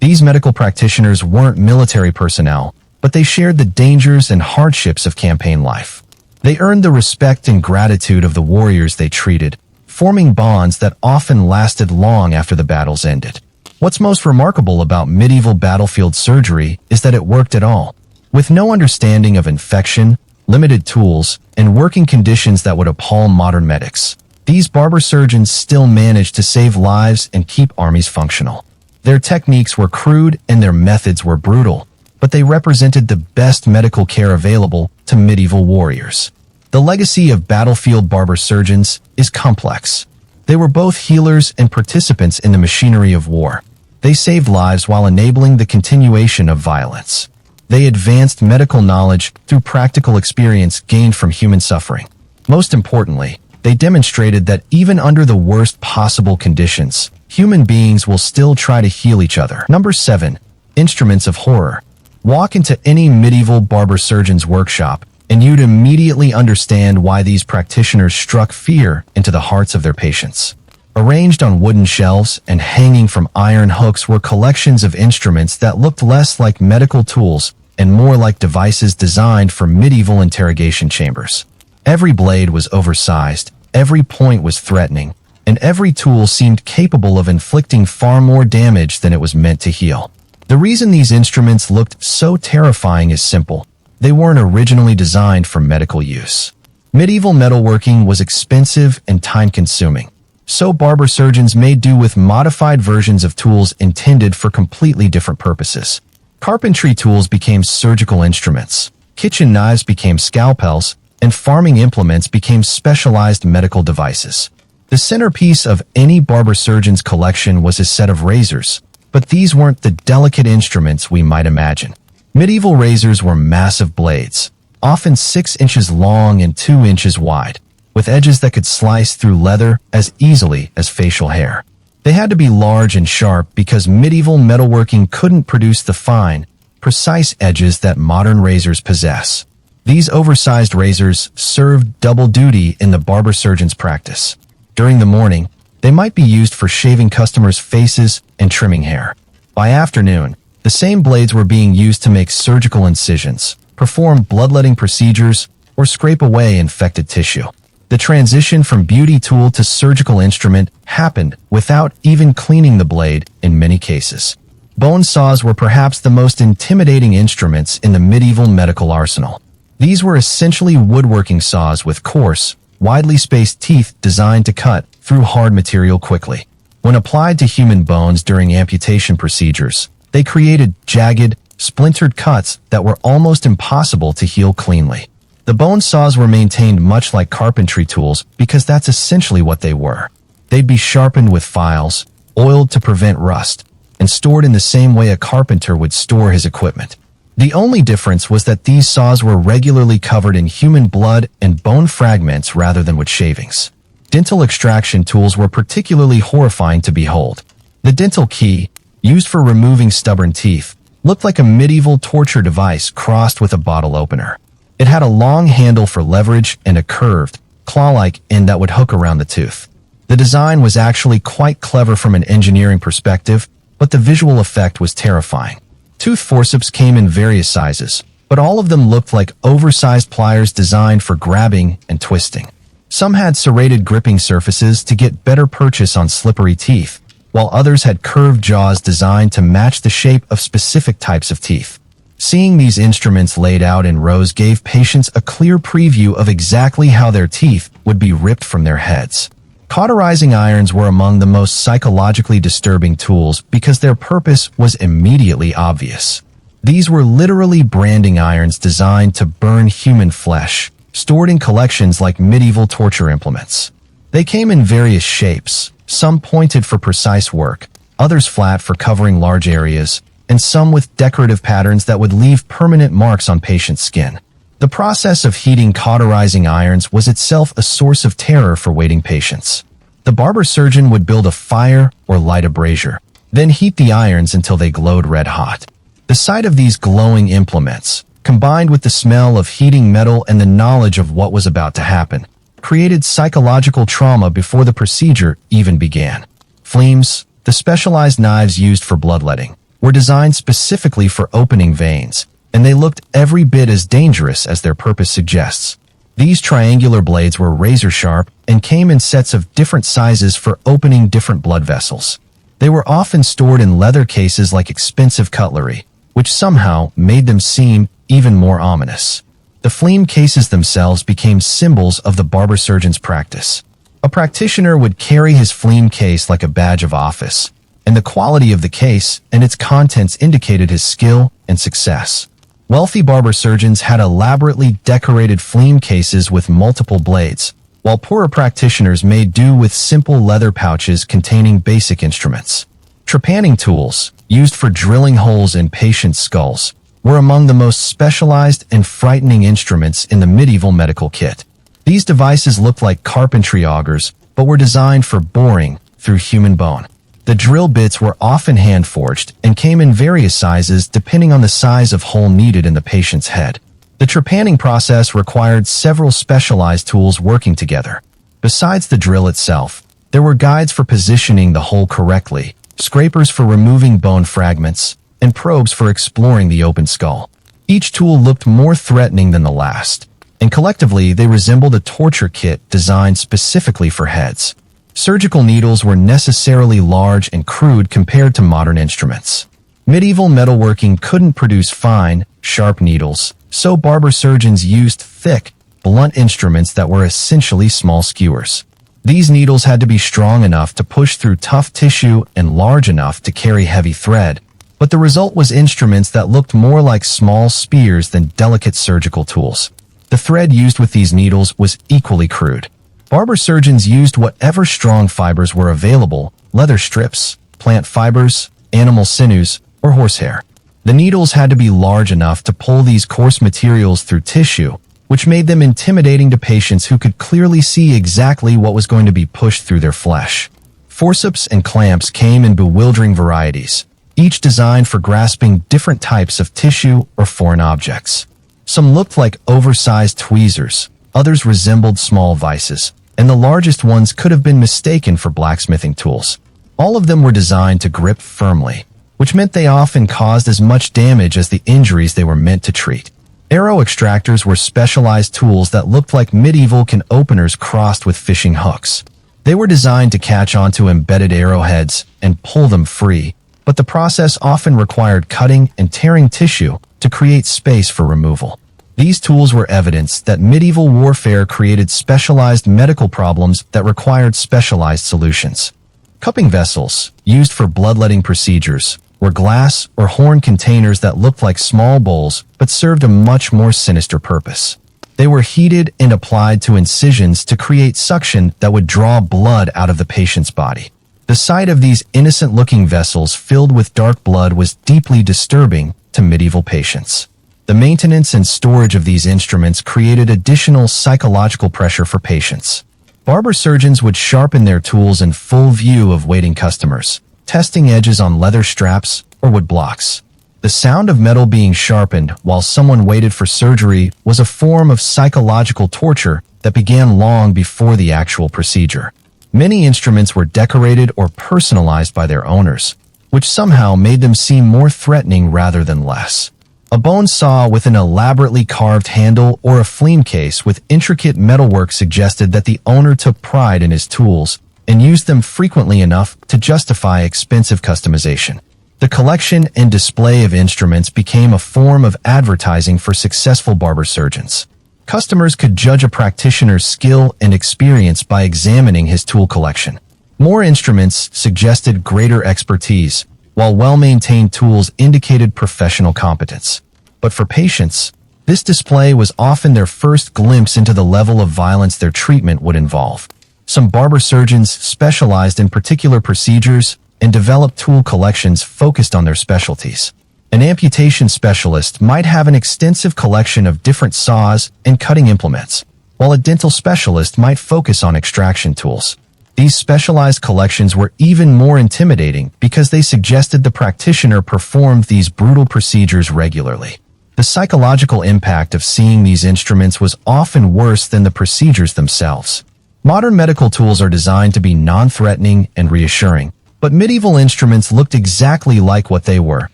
These medical practitioners weren't military personnel, but they shared the dangers and hardships of campaign life. They earned the respect and gratitude of the warriors they treated, forming bonds that often lasted long after the battles ended. What's most remarkable about medieval battlefield surgery is that it worked at all. With no understanding of infection, limited tools, and working conditions that would appall modern medics, these barber surgeons still managed to save lives and keep armies functional. Their techniques were crude and their methods were brutal, but they represented the best medical care available to medieval warriors. The legacy of battlefield barber surgeons is complex. They were both healers and participants in the machinery of war. They saved lives while enabling the continuation of violence. They advanced medical knowledge through practical experience gained from human suffering. Most importantly, they demonstrated that even under the worst possible conditions, human beings will still try to heal each other. Number 7. Instruments of horror. Walk into any medieval barber surgeon's workshop, and you'd immediately understand why these practitioners struck fear into the hearts of their patients. Arranged on wooden shelves and hanging from iron hooks were collections of instruments that looked less like medical tools and more like devices designed for medieval interrogation chambers. Every blade was oversized, every point was threatening, and every tool seemed capable of inflicting far more damage than it was meant to heal. The reason these instruments looked so terrifying is simple. They weren't originally designed for medical use. Medieval metalworking was expensive and time-consuming, so barber surgeons made do with modified versions of tools intended for completely different purposes. Carpentry tools became surgical instruments, kitchen knives became scalpels, and farming implements became specialized medical devices. The centerpiece of any barber surgeon's collection was a set of razors, but these weren't the delicate instruments we might imagine. Medieval razors were massive blades, often 6 inches long and 2 inches wide, with edges that could slice through leather as easily as facial hair. They had to be large and sharp because medieval metalworking couldn't produce the fine, precise edges that modern razors possess. These oversized razors served double duty in the barber surgeon's practice. During the morning, they might be used for shaving customers' faces and trimming hair. By afternoon, the same blades were being used to make surgical incisions, perform bloodletting procedures, or scrape away infected tissue. The transition from beauty tool to surgical instrument happened without even cleaning the blade in many cases. Bone saws were perhaps the most intimidating instruments in the medieval medical arsenal. These were essentially woodworking saws with coarse, widely spaced teeth designed to cut through hard material quickly. When applied to human bones during amputation procedures, they created jagged, splintered cuts that were almost impossible to heal cleanly. The bone saws were maintained much like carpentry tools because that's essentially what they were. They'd be sharpened with files, oiled to prevent rust, and stored in the same way a carpenter would store his equipment. The only difference was that these saws were regularly covered in human blood and bone fragments rather than wood shavings. Dental extraction tools were particularly horrifying to behold. The dental key, used for removing stubborn teeth, looked like a medieval torture device crossed with a bottle opener. It had a long handle for leverage and a curved, claw-like end that would hook around the tooth. The design was actually quite clever from an engineering perspective, but the visual effect was terrifying. Tooth forceps came in various sizes, but all of them looked like oversized pliers designed for grabbing and twisting. Some had serrated gripping surfaces to get better purchase on slippery teeth, while others had curved jaws designed to match the shape of specific types of teeth. Seeing these instruments laid out in rows gave patients a clear preview of exactly how their teeth would be ripped from their heads. Cauterizing irons were among the most psychologically disturbing tools because their purpose was immediately obvious. These were literally branding irons designed to burn human flesh, stored in collections like medieval torture implements. They came in various shapes, some pointed for precise work, others flat for covering large areas, and some with decorative patterns that would leave permanent marks on patients' skin. The process of heating cauterizing irons was itself a source of terror for waiting patients. The barber-surgeon would build a fire or light a brazier, then heat the irons until they glowed red-hot. The sight of these glowing implements, combined with the smell of heating metal and the knowledge of what was about to happen, created psychological trauma before the procedure even began. Fleams, the specialized knives used for bloodletting, were designed specifically for opening veins, and they looked every bit as dangerous as their purpose suggests. These triangular blades were razor-sharp and came in sets of different sizes for opening different blood vessels. They were often stored in leather cases like expensive cutlery, which somehow made them seem even more ominous. The fleam cases themselves became symbols of the barber-surgeon's practice. A practitioner would carry his fleam case like a badge of office, and the quality of the case and its contents indicated his skill and success. Wealthy barber-surgeons had elaborately decorated fleam cases with multiple blades, while poorer practitioners made do with simple leather pouches containing basic instruments. Trepanning tools, used for drilling holes in patients' skulls, were among the most specialized and frightening instruments in the medieval medical kit. These devices looked like carpentry augers, but were designed for boring through human bone. The drill bits were often hand-forged and came in various sizes depending on the size of hole needed in the patient's head. The trepanning process required several specialized tools working together. Besides the drill itself, there were guides for positioning the hole correctly, scrapers for removing bone fragments, and probes for exploring the open skull. Each tool looked more threatening than the last, and collectively they resembled a torture kit designed specifically for heads. Surgical needles were necessarily large and crude compared to modern instruments. Medieval metalworking couldn't produce fine, sharp needles, so barber-surgeons used thick, blunt instruments that were essentially small skewers. These needles had to be strong enough to push through tough tissue and large enough to carry heavy thread, but the result was instruments that looked more like small spears than delicate surgical tools. The thread used with these needles was equally crude. Barber-surgeons used whatever strong fibers were available: leather strips, plant fibers, animal sinews, or horsehair. The needles had to be large enough to pull these coarse materials through tissue, which made them intimidating to patients who could clearly see exactly what was going to be pushed through their flesh. Forceps and clamps came in bewildering varieties, each designed for grasping different types of tissue or foreign objects. Some looked like oversized tweezers, others resembled small vices, and the largest ones could have been mistaken for blacksmithing tools. All of them were designed to grip firmly, which meant they often caused as much damage as the injuries they were meant to treat. Arrow extractors were specialized tools that looked like medieval can openers crossed with fishing hooks. They were designed to catch onto embedded arrowheads and pull them free, but the process often required cutting and tearing tissue to create space for removal. These tools were evidence that medieval warfare created specialized medical problems that required specialized solutions. Cupping vessels, used for bloodletting procedures, were glass or horn containers that looked like small bowls but served a much more sinister purpose. They were heated and applied to incisions to create suction that would draw blood out of the patient's body. The sight of these innocent-looking vessels filled with dark blood was deeply disturbing to medieval patients. The maintenance and storage of these instruments created additional psychological pressure for patients. Barber-surgeons would sharpen their tools in full view of waiting customers, testing edges on leather straps or wood blocks. The sound of metal being sharpened while someone waited for surgery was a form of psychological torture that began long before the actual procedure. Many instruments were decorated or personalized by their owners, which somehow made them seem more threatening rather than less. A bone saw with an elaborately carved handle or a fleam case with intricate metalwork suggested that the owner took pride in his tools and used them frequently enough to justify expensive customization. The collection and display of instruments became a form of advertising for successful barber surgeons. Customers could judge a practitioner's skill and experience by examining his tool collection. More instruments suggested greater expertise, while well-maintained tools indicated professional competence. But for patients, this display was often their first glimpse into the level of violence their treatment would involve. Some barber surgeons specialized in particular procedures and developed tool collections focused on their specialties. An amputation specialist might have an extensive collection of different saws and cutting implements, while a dental specialist might focus on extraction tools. These specialized collections were even more intimidating because they suggested the practitioner performed these brutal procedures regularly. The psychological impact of seeing these instruments was often worse than the procedures themselves. Modern medical tools are designed to be non-threatening and reassuring, but medieval instruments looked exactly like what they were: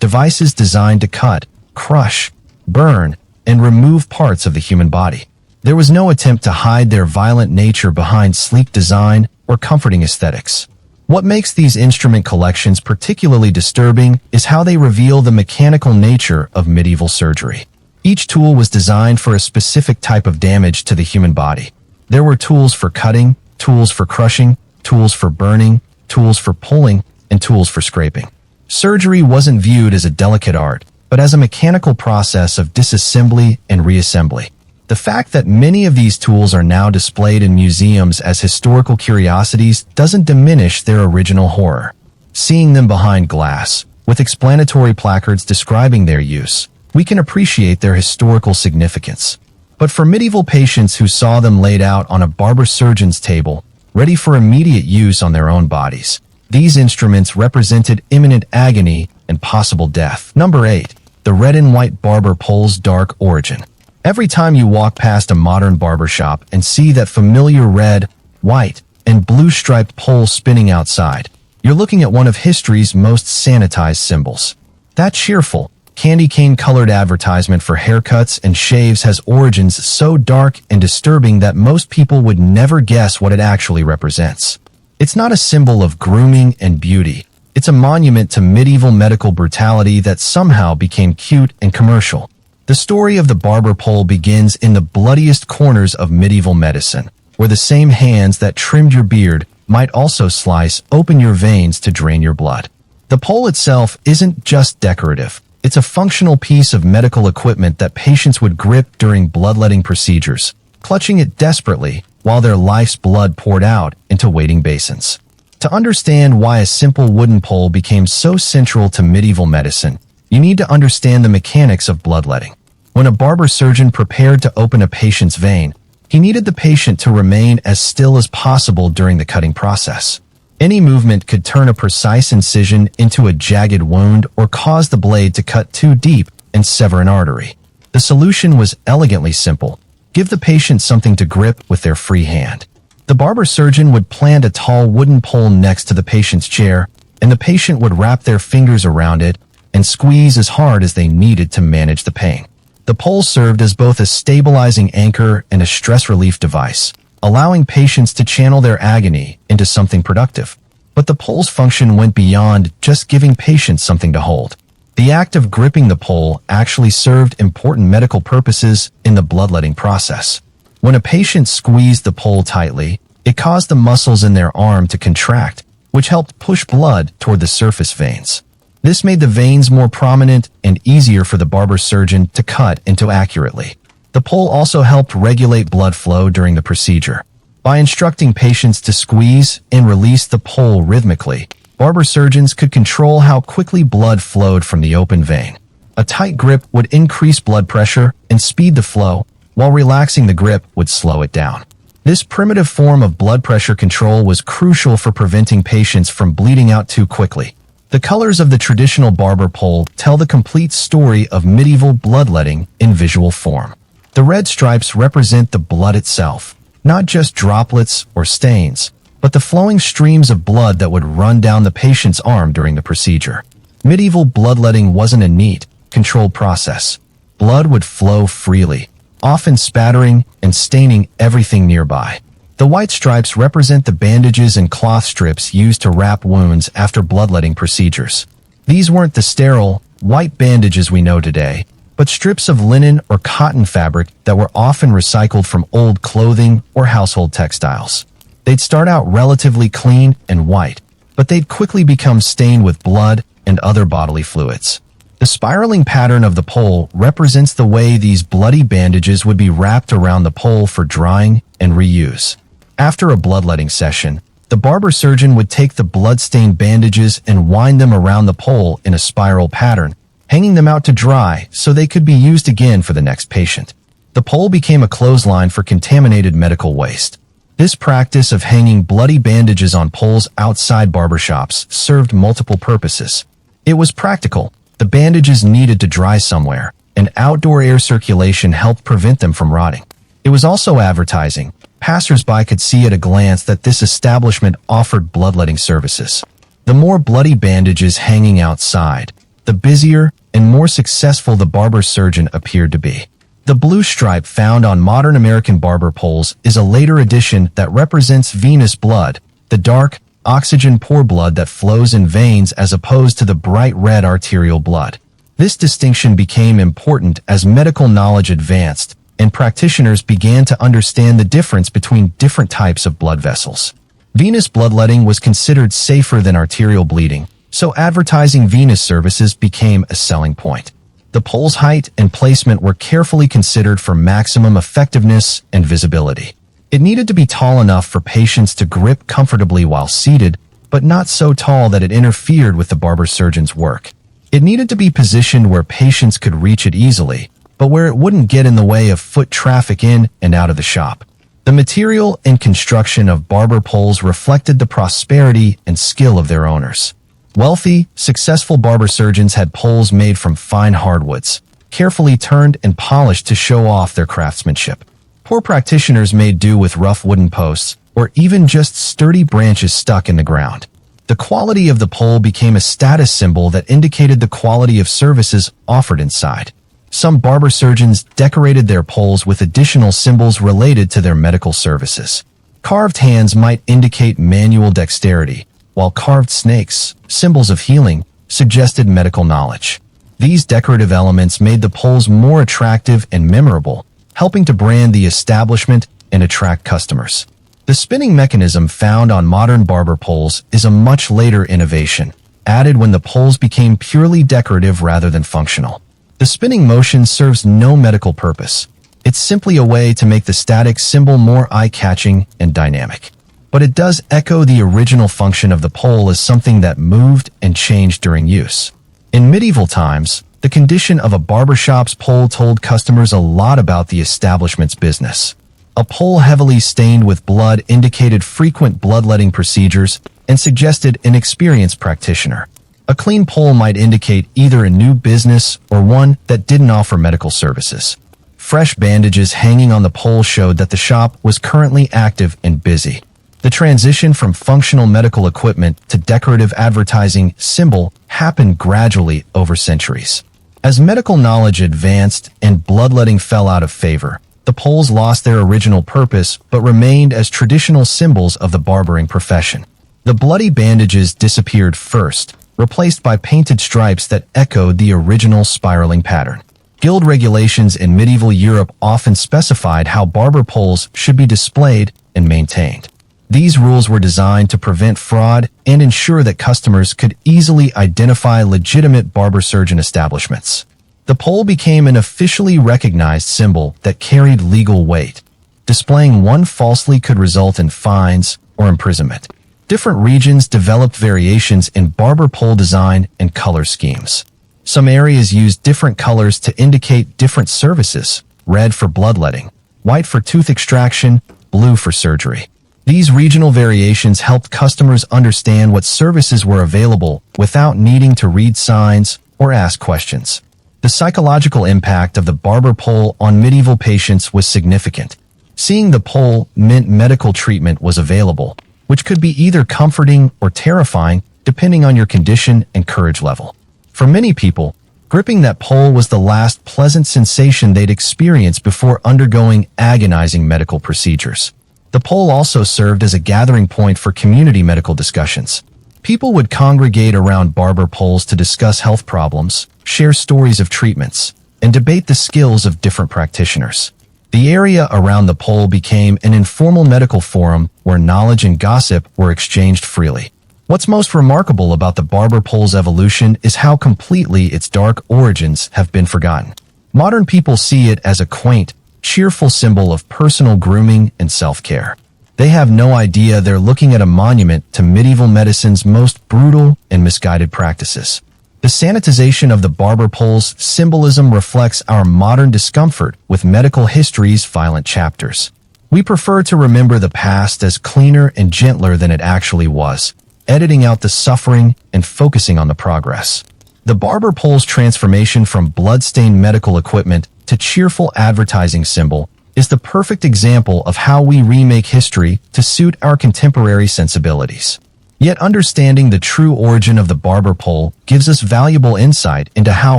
devices designed to cut, crush, burn, and remove parts of the human body. There was no attempt to hide their violent nature behind sleek design or comforting aesthetics. What makes these instrument collections particularly disturbing is how they reveal the mechanical nature of medieval surgery. Each tool was designed for a specific type of damage to the human body. There were tools for cutting, tools for crushing, tools for burning, tools for pulling, and tools for scraping. Surgery wasn't viewed as a delicate art, but as a mechanical process of disassembly and reassembly. The fact that many of these tools are now displayed in museums as historical curiosities doesn't diminish their original horror. Seeing them behind glass, with explanatory placards describing their use, we can appreciate their historical significance. But for medieval patients who saw them laid out on a barber-surgeon's table, ready for immediate use on their own bodies, these instruments represented imminent agony and possible death. Number 8. The red and white barber pole's dark origin. Every time you walk past a modern barbershop and see that familiar red, white, and blue striped pole spinning outside, you're looking at one of history's most sanitized symbols. That cheerful, candy cane-colored advertisement for haircuts and shaves has origins so dark and disturbing that most people would never guess what it actually represents. It's not a symbol of grooming and beauty. It's a monument to medieval medical brutality that somehow became cute and commercial. The story of the barber pole begins in the bloodiest corners of medieval medicine, where the same hands that trimmed your beard might also slice open your veins to drain your blood. The pole itself isn't just decorative. It's a functional piece of medical equipment that patients would grip during bloodletting procedures, clutching it desperately while their life's blood poured out into waiting basins. To understand why a simple wooden pole became so central to medieval medicine, you need to understand the mechanics of bloodletting. When a barber surgeon prepared to open a patient's vein, he needed the patient to remain as still as possible during the cutting process. Any movement could turn a precise incision into a jagged wound or cause the blade to cut too deep and sever an artery. The solution was elegantly simple. Give the patient something to grip with their free hand. The barber surgeon would plant a tall wooden pole next to the patient's chair, and the patient would wrap their fingers around it and squeeze as hard as they needed to manage the pain. The pole served as both a stabilizing anchor and a stress relief device, allowing patients to channel their agony into something productive. But the pole's function went beyond just giving patients something to hold. The act of gripping the pole actually served important medical purposes in the bloodletting process. When a patient squeezed the pole tightly, it caused the muscles in their arm to contract, which helped push blood toward the surface veins. This made the veins more prominent and easier for the barber surgeon to cut into accurately. The pole also helped regulate blood flow during the procedure. By instructing patients to squeeze and release the pole rhythmically, barber surgeons could control how quickly blood flowed from the open vein. A tight grip would increase blood pressure and speed the flow, while relaxing the grip would slow it down. This primitive form of blood pressure control was crucial for preventing patients from bleeding out too quickly. The colors of the traditional barber pole tell the complete story of medieval bloodletting in visual form. The red stripes represent the blood itself, not just droplets or stains, but the flowing streams of blood that would run down the patient's arm during the procedure. Medieval bloodletting wasn't a neat, controlled process. Blood would flow freely, often spattering and staining everything nearby. The white stripes represent the bandages and cloth strips used to wrap wounds after bloodletting procedures. These weren't the sterile, white bandages we know today. but strips of linen or cotton fabric that were often recycled from old clothing or household textiles. They'd start out relatively clean and white, but they'd quickly become stained with blood and other bodily fluids. The spiraling pattern of the pole represents the way these bloody bandages would be wrapped around the pole for drying and reuse. After a bloodletting session, the barber surgeon would take the blood-stained bandages and wind them around the pole in a spiral pattern, hanging them out to dry so they could be used again for the next patient. The pole became a clothesline for contaminated medical waste. This practice of hanging bloody bandages on poles outside barbershops served multiple purposes. It was practical. The bandages needed to dry somewhere, and outdoor air circulation helped prevent them from rotting. It was also advertising. Passers-by could see at a glance that this establishment offered bloodletting services. The more bloody bandages hanging outside, the busier and more successful the barber surgeon appeared to be. The blue stripe found on modern American barber poles is a later addition that represents venous blood, the dark, oxygen-poor blood that flows in veins as opposed to the bright red arterial blood. This distinction became important as medical knowledge advanced and practitioners began to understand the difference between different types of blood vessels. Venous bloodletting was considered safer than arterial bleeding, so advertising venous services became a selling point. The pole's height and placement were carefully considered for maximum effectiveness and visibility. It needed to be tall enough for patients to grip comfortably while seated, but not so tall that it interfered with the barber surgeon's work. It needed to be positioned where patients could reach it easily, but where it wouldn't get in the way of foot traffic in and out of the shop. The material and construction of barber poles reflected the prosperity and skill of their owners. Wealthy, successful barber surgeons had poles made from fine hardwoods, carefully turned and polished to show off their craftsmanship. Poor practitioners made do with rough wooden posts, or even just sturdy branches stuck in the ground. The quality of the pole became a status symbol that indicated the quality of services offered inside. Some barber surgeons decorated their poles with additional symbols related to their medical services. Carved hands might indicate manual dexterity, while carved snakes, symbols of healing, suggested medical knowledge. These decorative elements made the poles more attractive and memorable, helping to brand the establishment and attract customers. The spinning mechanism found on modern barber poles is a much later innovation, added when the poles became purely decorative rather than functional. The spinning motion serves no medical purpose. It's simply a way to make the static symbol more eye-catching and dynamic. But it does echo the original function of the pole as something that moved and changed during use. In medieval times, the condition of a barbershop's pole told customers a lot about the establishment's business. A pole heavily stained with blood indicated frequent bloodletting procedures and suggested an experienced practitioner. A clean pole might indicate either a new business or one that didn't offer medical services. Fresh bandages hanging on the pole showed that the shop was currently active and busy. The transition from functional medical equipment to decorative advertising symbol happened gradually over centuries. As medical knowledge advanced and bloodletting fell out of favor, the poles lost their original purpose but remained as traditional symbols of the barbering profession. The bloody bandages disappeared first, replaced by painted stripes that echoed the original spiraling pattern. Guild regulations in medieval Europe often specified how barber poles should be displayed and maintained. These rules were designed to prevent fraud and ensure that customers could easily identify legitimate barber-surgeon establishments. The pole became an officially recognized symbol that carried legal weight. Displaying one falsely could result in fines or imprisonment. Different regions developed variations in barber pole design and color schemes. Some areas used different colors to indicate different services: red for bloodletting, white for tooth extraction, blue for surgery. These regional variations helped customers understand what services were available without needing to read signs or ask questions. The psychological impact of the barber pole on medieval patients was significant. Seeing the pole meant medical treatment was available, which could be either comforting or terrifying depending on your condition and courage level. For many people, gripping that pole was the last pleasant sensation they'd experience before undergoing agonizing medical procedures. The pole also served as a gathering point for community medical discussions. People would congregate around barber poles to discuss health problems, share stories of treatments, and debate the skills of different practitioners. The area around the pole became an informal medical forum where knowledge and gossip were exchanged freely. What's most remarkable about the barber pole's evolution is how completely its dark origins have been forgotten. Modern people see it as a quaint, cheerful symbol of personal grooming and self-care. They have no idea they're looking at a monument to medieval medicine's most brutal and misguided practices. The sanitization of the barber pole's symbolism reflects our modern discomfort with medical history's violent chapters. We prefer to remember the past as cleaner and gentler than it actually was, editing out the suffering and focusing on the progress. The barber pole's transformation from blood-stained medical equipment to cheerful advertising symbol is the perfect example of how we remake history to suit our contemporary sensibilities. Yet understanding the true origin of the barber pole gives us valuable insight into how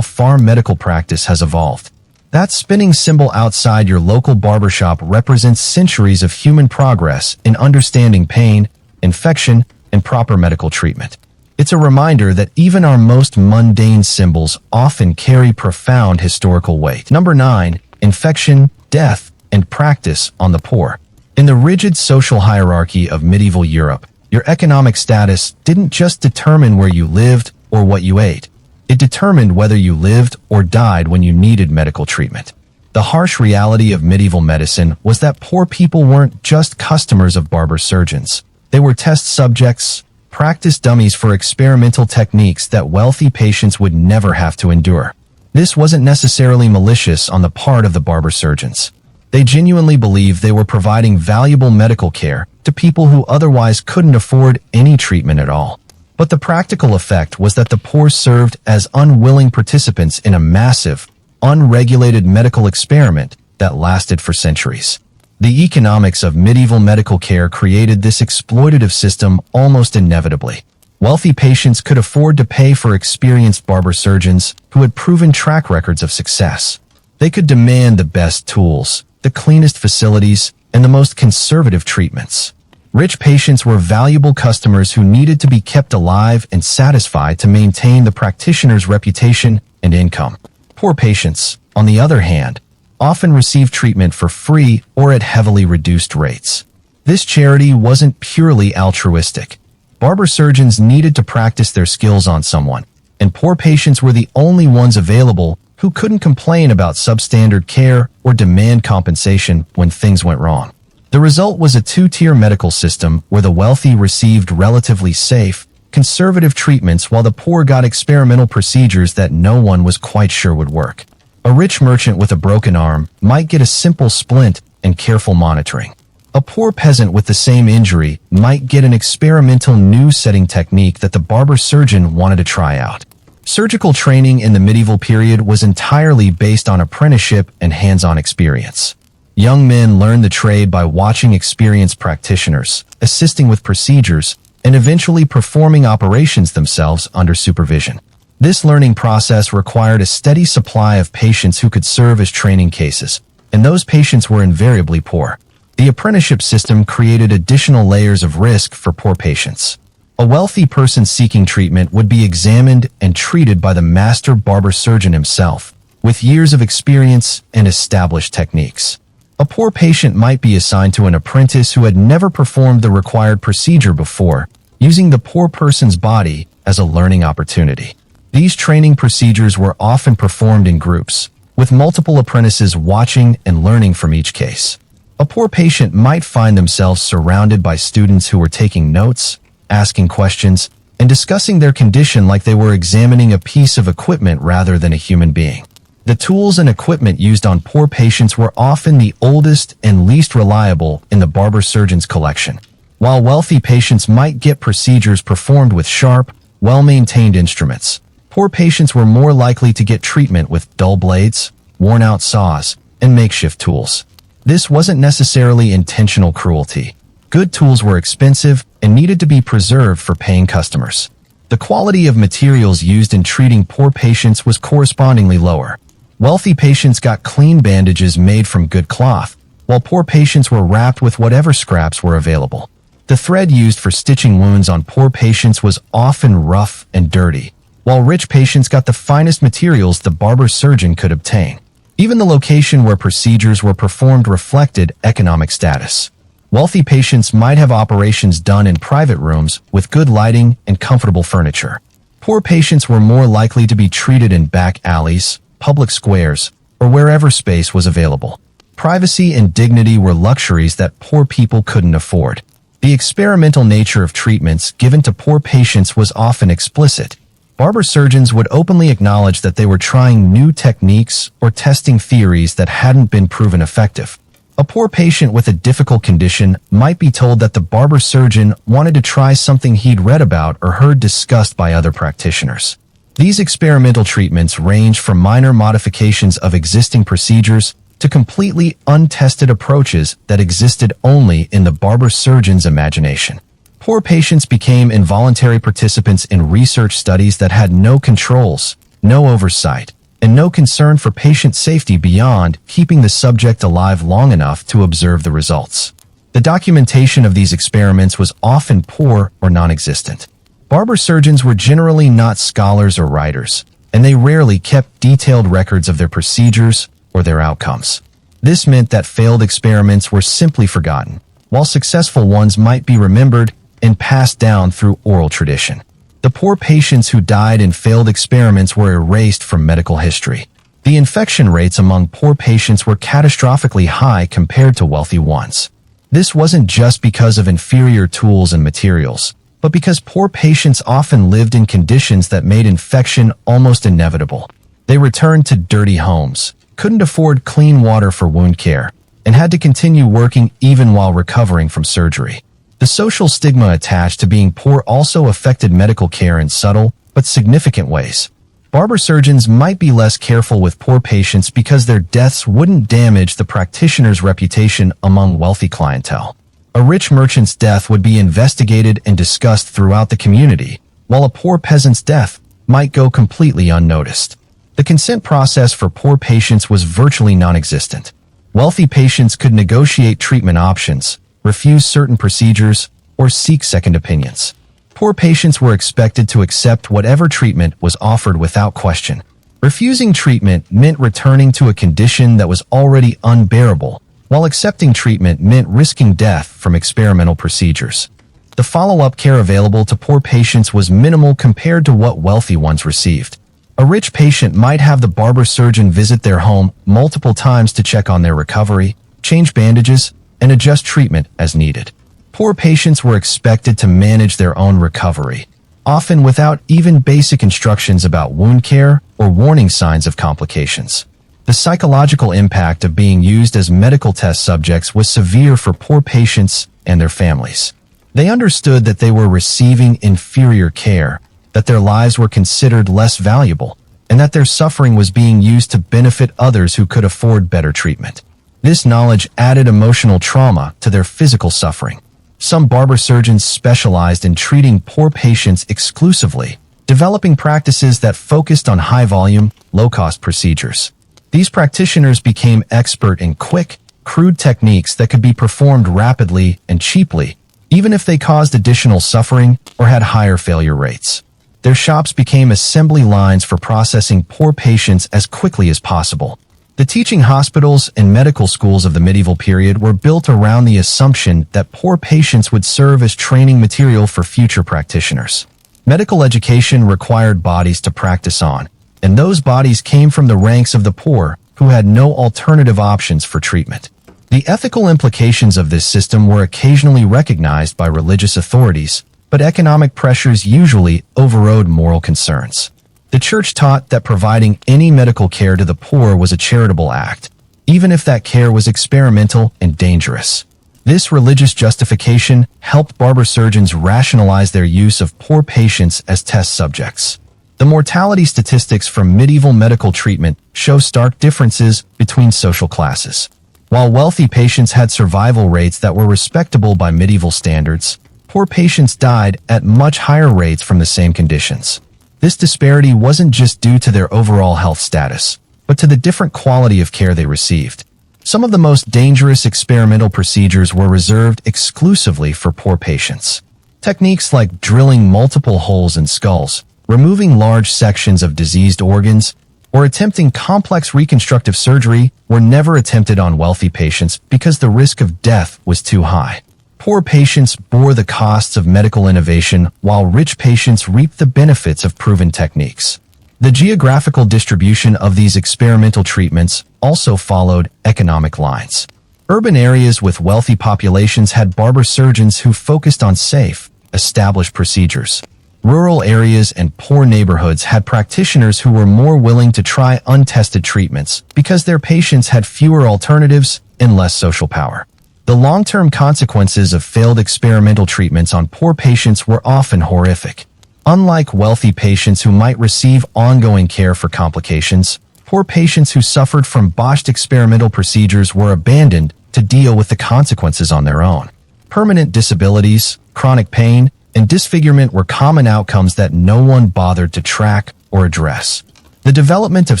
far medical practice has evolved. That spinning symbol outside your local barbershop represents centuries of human progress in understanding pain, infection, and proper medical treatment. It's a reminder that even our most mundane symbols often carry profound historical weight. Number 9. Infection, death, and practice on the poor. In the rigid social hierarchy of medieval Europe, your economic status didn't just determine where you lived or what you ate. It determined whether you lived or died when you needed medical treatment. The harsh reality of medieval medicine was that poor people weren't just customers of barber-surgeons. They were test subjects, practice dummies for experimental techniques that wealthy patients would never have to endure. This wasn't necessarily malicious on the part of the barber-surgeons. They genuinely believed they were providing valuable medical care to people who otherwise couldn't afford any treatment at all. But the practical effect was that the poor served as unwilling participants in a massive, unregulated medical experiment that lasted for centuries. The economics of medieval medical care created this exploitative system almost inevitably. Wealthy patients could afford to pay for experienced barber surgeons who had proven track records of success. They could demand the best tools, the cleanest facilities, and the most conservative treatments. Rich patients were valuable customers who needed to be kept alive and satisfied to maintain the practitioner's reputation and income. Poor patients, on the other hand, often received treatment for free or at heavily reduced rates. This charity wasn't purely altruistic. Barber surgeons needed to practice their skills on someone, and poor patients were the only ones available who couldn't complain about substandard care or demand compensation when things went wrong. The result was a two-tier medical system where the wealthy received relatively safe, conservative treatments while the poor got experimental procedures that no one was quite sure would work. A rich merchant with a broken arm might get a simple splint and careful monitoring. A poor peasant with the same injury might get an experimental new-setting technique that the barber-surgeon wanted to try out. Surgical training in the medieval period was entirely based on apprenticeship and hands-on experience. Young men learned the trade by watching experienced practitioners, assisting with procedures, and eventually performing operations themselves under supervision. This learning process required a steady supply of patients who could serve as training cases, and those patients were invariably poor. The apprenticeship system created additional layers of risk for poor patients. A wealthy person seeking treatment would be examined and treated by the master barber surgeon himself, with years of experience and established techniques. A poor patient might be assigned to an apprentice who had never performed the required procedure before, using the poor person's body as a learning opportunity. These training procedures were often performed in groups, with multiple apprentices watching and learning from each case. A poor patient might find themselves surrounded by students who were taking notes, asking questions, and discussing their condition like they were examining a piece of equipment rather than a human being. The tools and equipment used on poor patients were often the oldest and least reliable in the barber surgeon's collection. While wealthy patients might get procedures performed with sharp, well-maintained instruments, poor patients were more likely to get treatment with dull blades, worn-out saws, and makeshift tools. This wasn't necessarily intentional cruelty. Good tools were expensive and needed to be preserved for paying customers. The quality of materials used in treating poor patients was correspondingly lower. Wealthy patients got clean bandages made from good cloth, while poor patients were wrapped with whatever scraps were available. The thread used for stitching wounds on poor patients was often rough and dirty, while rich patients got the finest materials the barber-surgeon could obtain. Even the location where procedures were performed reflected economic status. Wealthy patients might have operations done in private rooms with good lighting and comfortable furniture. Poor patients were more likely to be treated in back alleys, public squares, or wherever space was available. Privacy and dignity were luxuries that poor people couldn't afford. The experimental nature of treatments given to poor patients was often explicit. Barber surgeons would openly acknowledge that they were trying new techniques or testing theories that hadn't been proven effective. A poor patient with a difficult condition might be told that the barber surgeon wanted to try something he'd read about or heard discussed by other practitioners. These experimental treatments range from minor modifications of existing procedures to completely untested approaches that existed only in the barber surgeon's imagination. Poor patients became involuntary participants in research studies that had no controls, no oversight, and no concern for patient safety beyond keeping the subject alive long enough to observe the results. The documentation of these experiments was often poor or non-existent. Barber surgeons were generally not scholars or writers, and they rarely kept detailed records of their procedures or their outcomes. This meant that failed experiments were simply forgotten, while successful ones might be remembered and passed down through oral tradition. The poor patients who died in failed experiments were erased from medical history. The infection rates among poor patients were catastrophically high compared to wealthy ones. This wasn't just because of inferior tools and materials, but because poor patients often lived in conditions that made infection almost inevitable. They returned to dirty homes, couldn't afford clean water for wound care, and had to continue working even while recovering from surgery. The social stigma attached to being poor also affected medical care in subtle but significant ways. Barber surgeons might be less careful with poor patients because their deaths wouldn't damage the practitioner's reputation among wealthy clientele. A rich merchant's death would be investigated and discussed throughout the community, while a poor peasant's death might go completely unnoticed. The consent process for poor patients was virtually non-existent. Wealthy patients could negotiate treatment options, refuse certain procedures, or seek second opinions. Poor patients were expected to accept whatever treatment was offered without question. Refusing treatment meant returning to a condition that was already unbearable, while accepting treatment meant risking death from experimental procedures. The follow-up care available to poor patients was minimal compared to what wealthy ones received. A rich patient might have the barber surgeon visit their home multiple times to check on their recovery, change bandages, and adjust treatment as needed. Poor patients were expected to manage their own recovery, often without even basic instructions about wound care or warning signs of complications. The psychological impact of being used as medical test subjects was severe for poor patients and their families. They understood that they were receiving inferior care, that their lives were considered less valuable, and that their suffering was being used to benefit others who could afford better treatment. This knowledge added emotional trauma to their physical suffering. Some barber surgeons specialized in treating poor patients exclusively, developing practices that focused on high-volume, low-cost procedures. These practitioners became expert in quick, crude techniques that could be performed rapidly and cheaply, even if they caused additional suffering or had higher failure rates. Their shops became assembly lines for processing poor patients as quickly as possible. The teaching hospitals and medical schools of the medieval period were built around the assumption that poor patients would serve as training material for future practitioners. Medical education required bodies to practice on, and those bodies came from the ranks of the poor who had no alternative options for treatment. The ethical implications of this system were occasionally recognized by religious authorities, but economic pressures usually overrode moral concerns. The church taught that providing any medical care to the poor was a charitable act, even if that care was experimental and dangerous. This religious justification helped barber surgeons rationalize their use of poor patients as test subjects. The mortality statistics from medieval medical treatment show stark differences between social classes. While wealthy patients had survival rates that were respectable by medieval standards, poor patients died at much higher rates from the same conditions. This disparity wasn't just due to their overall health status, but to the different quality of care they received. Some of the most dangerous experimental procedures were reserved exclusively for poor patients. Techniques like drilling multiple holes in skulls, removing large sections of diseased organs, or attempting complex reconstructive surgery were never attempted on wealthy patients because the risk of death was too high. Poor patients bore the costs of medical innovation while rich patients reaped the benefits of proven techniques. The geographical distribution of these experimental treatments also followed economic lines. Urban areas with wealthy populations had barber-surgeons who focused on safe, established procedures. Rural areas and poor neighborhoods had practitioners who were more willing to try untested treatments because their patients had fewer alternatives and less social power. The long-term consequences of failed experimental treatments on poor patients were often horrific. Unlike wealthy patients who might receive ongoing care for complications, poor patients who suffered from botched experimental procedures were abandoned to deal with the consequences on their own. Permanent disabilities, chronic pain, and disfigurement were common outcomes that no one bothered to track or address. The development of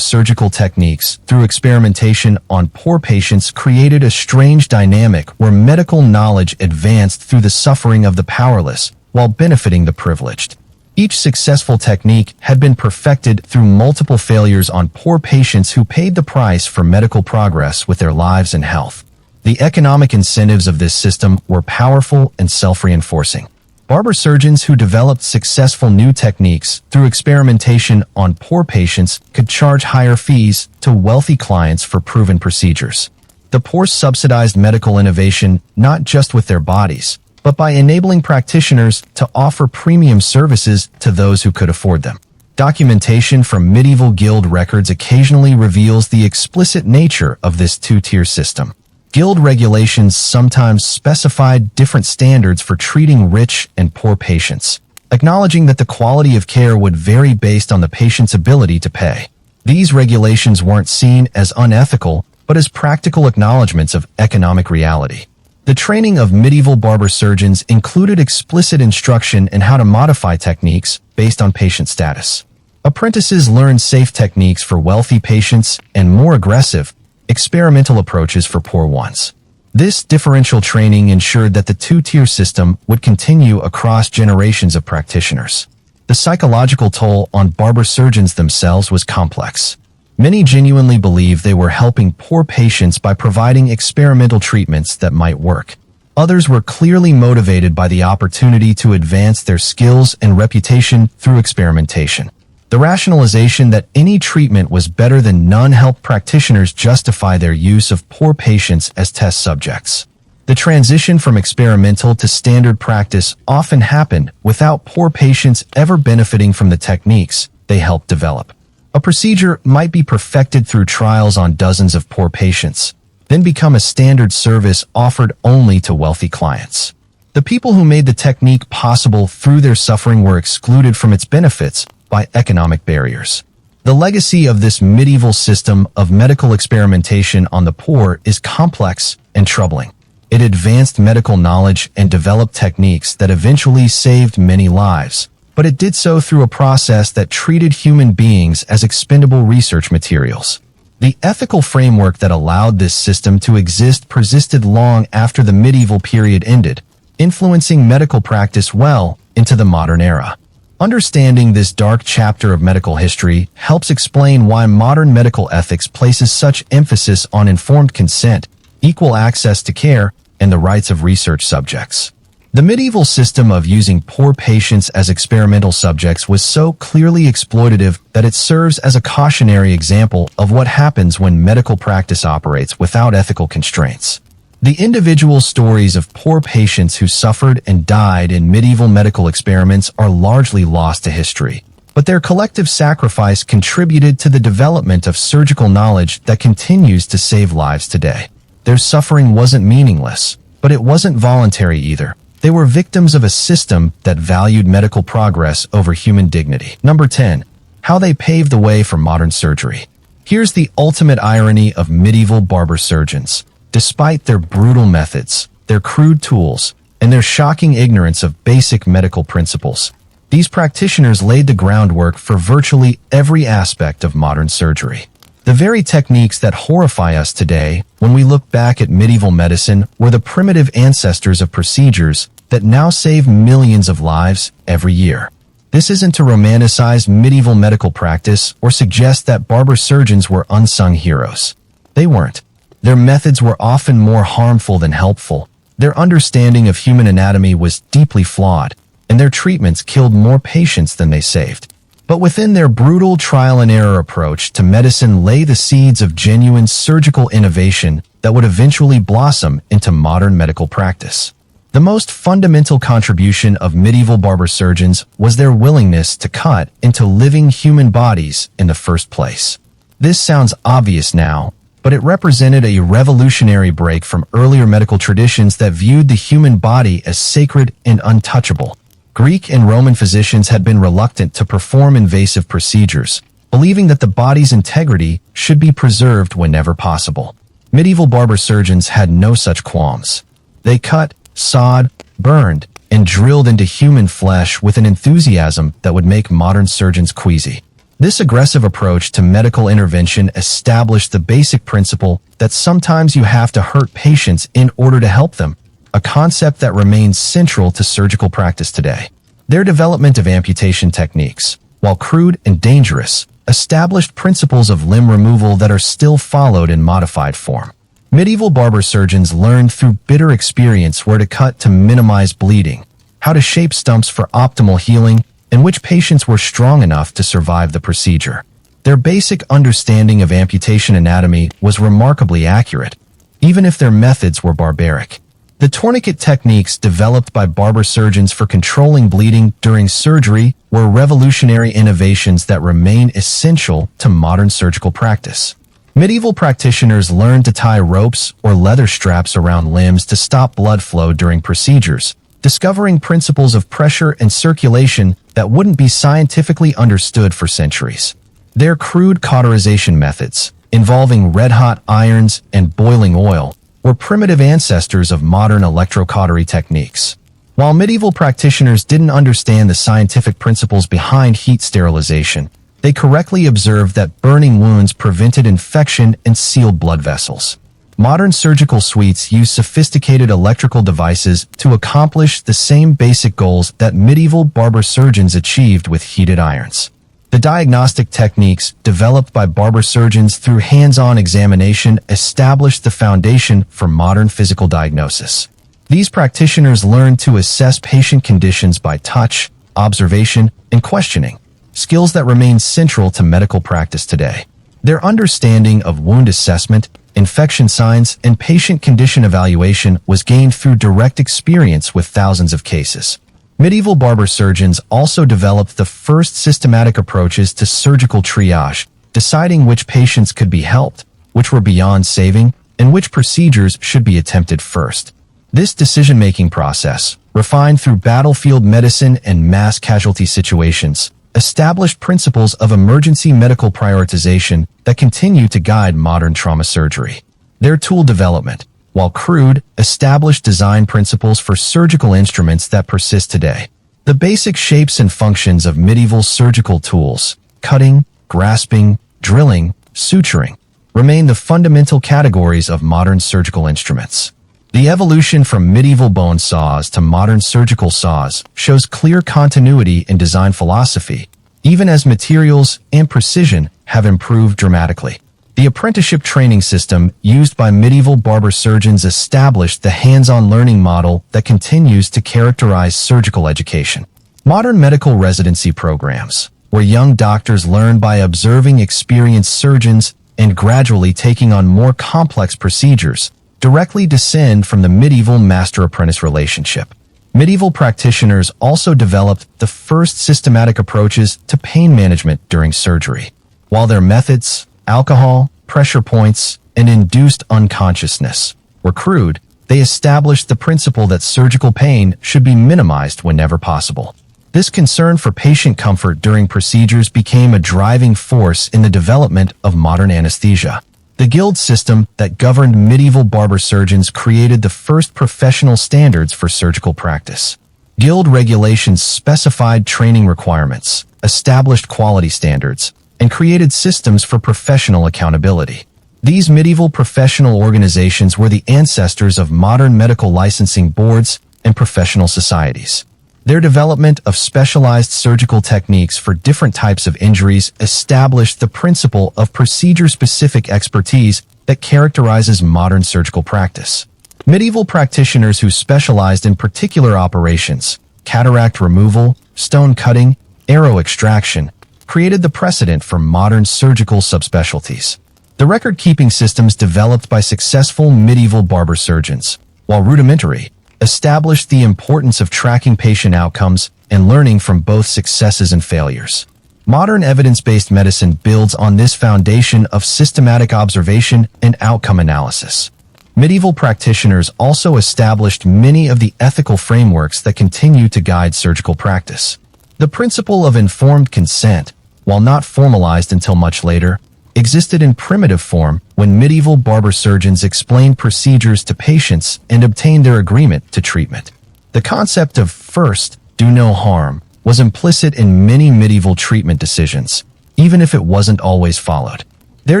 surgical techniques through experimentation on poor patients created a strange dynamic where medical knowledge advanced through the suffering of the powerless while benefiting the privileged. Each successful technique had been perfected through multiple failures on poor patients who paid the price for medical progress with their lives and health. The economic incentives of this system were powerful and self-reinforcing. Barber-surgeons who developed successful new techniques through experimentation on poor patients could charge higher fees to wealthy clients for proven procedures. The poor subsidized medical innovation not just with their bodies, but by enabling practitioners to offer premium services to those who could afford them. Documentation from medieval guild records occasionally reveals the explicit nature of this two-tier system. Guild regulations sometimes specified different standards for treating rich and poor patients, acknowledging that the quality of care would vary based on the patient's ability to pay. These regulations weren't seen as unethical, but as practical acknowledgments of economic reality. The training of medieval barber surgeons included explicit instruction in how to modify techniques based on patient status. Apprentices learned safe techniques for wealthy patients and more aggressive, experimental approaches for poor ones. This differential training ensured that the two-tier system would continue across generations of practitioners. The psychological toll on barber surgeons themselves was complex. Many genuinely believed they were helping poor patients by providing experimental treatments that might work. Others were clearly motivated by the opportunity to advance their skills and reputation through experimentation. The rationalization that any treatment was better than none helped practitioners justify their use of poor patients as test subjects. The transition from experimental to standard practice often happened without poor patients ever benefiting from the techniques they helped develop. A procedure might be perfected through trials on dozens of poor patients, then become a standard service offered only to wealthy clients. The people who made the technique possible through their suffering were excluded from its benefits by economic barriers. The legacy of this medieval system of medical experimentation on the poor is complex and troubling. It advanced medical knowledge and developed techniques that eventually saved many lives, but it did so through a process that treated human beings as expendable research materials. The ethical framework that allowed this system to exist persisted long after the medieval period ended, influencing medical practice well into the modern era. Understanding this dark chapter of medical history helps explain why modern medical ethics places such emphasis on informed consent, equal access to care, and the rights of research subjects. The medieval system of using poor patients as experimental subjects was so clearly exploitative that it serves as a cautionary example of what happens when medical practice operates without ethical constraints. The individual stories of poor patients who suffered and died in medieval medical experiments are largely lost to history, but their collective sacrifice contributed to the development of surgical knowledge that continues to save lives today. Their suffering wasn't meaningless, but it wasn't voluntary either. They were victims of a system that valued medical progress over human dignity. Number 10. How they paved the way for modern surgery. Here's the ultimate irony of medieval barber surgeons. Despite their brutal methods, their crude tools, and their shocking ignorance of basic medical principles, these practitioners laid the groundwork for virtually every aspect of modern surgery. The very techniques that horrify us today when we look back at medieval medicine were the primitive ancestors of procedures that now save millions of lives every year. This isn't to romanticize medieval medical practice or suggest that barber surgeons were unsung heroes. They weren't. Their methods were often more harmful than helpful. Their understanding of human anatomy was deeply flawed, and their treatments killed more patients than they saved. But within their brutal trial-and-error approach to medicine lay the seeds of genuine surgical innovation that would eventually blossom into modern medical practice. The most fundamental contribution of medieval barber surgeons was their willingness to cut into living human bodies in the first place. This sounds obvious now, but it represented a revolutionary break from earlier medical traditions that viewed the human body as sacred and untouchable. Greek and Roman physicians had been reluctant to perform invasive procedures, believing that the body's integrity should be preserved whenever possible. Medieval barber surgeons had no such qualms. They cut, sawed, burned, and drilled into human flesh with an enthusiasm that would make modern surgeons queasy. This aggressive approach to medical intervention established the basic principle that sometimes you have to hurt patients in order to help them, a concept that remains central to surgical practice today. Their development of amputation techniques, while crude and dangerous, established principles of limb removal that are still followed in modified form. Medieval barber surgeons learned through bitter experience where to cut to minimize bleeding, how to shape stumps for optimal healing, and which patients were strong enough to survive the procedure. Their basic understanding of amputation anatomy was remarkably accurate, even if their methods were barbaric. The tourniquet techniques developed by barber surgeons for controlling bleeding during surgery were revolutionary innovations that remain essential to modern surgical practice. Medieval practitioners learned to tie ropes or leather straps around limbs to stop blood flow during procedures, discovering principles of pressure and circulation that wouldn't be scientifically understood for centuries. Their crude cauterization methods, involving red-hot irons and boiling oil, were primitive ancestors of modern electrocautery techniques. While medieval practitioners didn't understand the scientific principles behind heat sterilization, they correctly observed that burning wounds prevented infection and sealed blood vessels. Modern surgical suites use sophisticated electrical devices to accomplish the same basic goals that medieval barber surgeons achieved with heated irons. The diagnostic techniques developed by barber surgeons through hands-on examination established the foundation for modern physical diagnosis. These practitioners learned to assess patient conditions by touch, observation, and questioning, skills that remain central to medical practice today. Their understanding of wound assessment, infection signs, and patient condition evaluation was gained through direct experience with thousands of cases. Medieval barber surgeons also developed the first systematic approaches to surgical triage, deciding which patients could be helped, which were beyond saving, and which procedures should be attempted first. This decision-making process, refined through battlefield medicine and mass casualty situations, established principles of emergency medical prioritization that continue to guide modern trauma surgery. Their tool development, while crude, established design principles for surgical instruments that persist today. The basic shapes and functions of medieval surgical tools, cutting, grasping, drilling, suturing, remain the fundamental categories of modern surgical instruments. The evolution from medieval bone saws to modern surgical saws shows clear continuity in design philosophy, even as materials and precision have improved dramatically. The apprenticeship training system used by medieval barber surgeons established the hands-on learning model that continues to characterize surgical education. Modern medical residency programs, where young doctors learn by observing experienced surgeons and gradually taking on more complex procedures, directly descend from the medieval master-apprentice relationship. Medieval practitioners also developed the first systematic approaches to pain management during surgery. While their methods, alcohol, pressure points, and induced unconsciousness, were crude, they established the principle that surgical pain should be minimized whenever possible. This concern for patient comfort during procedures became a driving force in the development of modern anesthesia. The guild system that governed medieval barber surgeons created the first professional standards for surgical practice. Guild regulations specified training requirements, established quality standards, and created systems for professional accountability. These medieval professional organizations were the ancestors of modern medical licensing boards and professional societies. Their development of specialized surgical techniques for different types of injuries established the principle of procedure-specific expertise that characterizes modern surgical practice. Medieval practitioners who specialized in particular operations, cataract removal, stone cutting, arrow extraction, created the precedent for modern surgical subspecialties. The record-keeping systems developed by successful medieval barber surgeons, while rudimentary, established the importance of tracking patient outcomes and learning from both successes and failures. Modern evidence-based medicine builds on this foundation of systematic observation and outcome analysis. Medieval practitioners also established many of the ethical frameworks that continue to guide surgical practice. The principle of informed consent, while not formalized until much later, existed in primitive form when medieval barber surgeons explained procedures to patients and obtained their agreement to treatment. The concept of first, do no harm, was implicit in many medieval treatment decisions, even if it wasn't always followed. Their